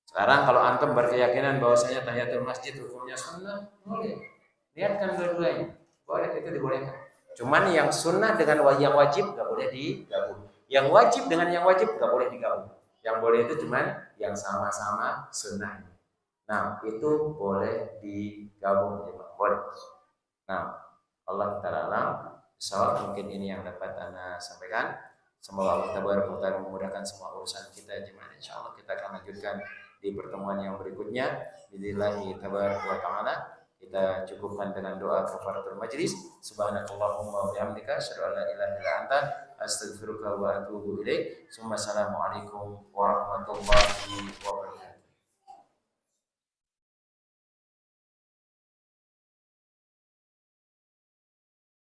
Sekarang kalau antum berkeyakinan bahwasanya tahiyatul masjid hukumnya sunnah, boleh. Lihatkan dua-duanya. Boleh, itu dibolehkan. Cuman yang sunnah dengan yang wajib nggak boleh digabung. Yang wajib dengan yang wajib nggak boleh digabung. Yang boleh itu cuman yang sama-sama sunnah. Nah, itu boleh digabung, jemaah. Boleh. Nah, Allah Ta'ala soal mungkin ini yang dapat Anda sampaikan. Semoga Allah Ta'ala memudahkan semua urusan kita jemaah. Insyaallah kita akan lanjutkan di pertemuan yang berikutnya. Billahi Ta'ala kita cukupkan dengan doa kafaratul majlis. Subhanakallahumma wa bihamdika asyhadu an la ilaha illa anta astaghfiruka wa atubu ilaik. Assalamualaikum warahmatullahi wabarakatuh.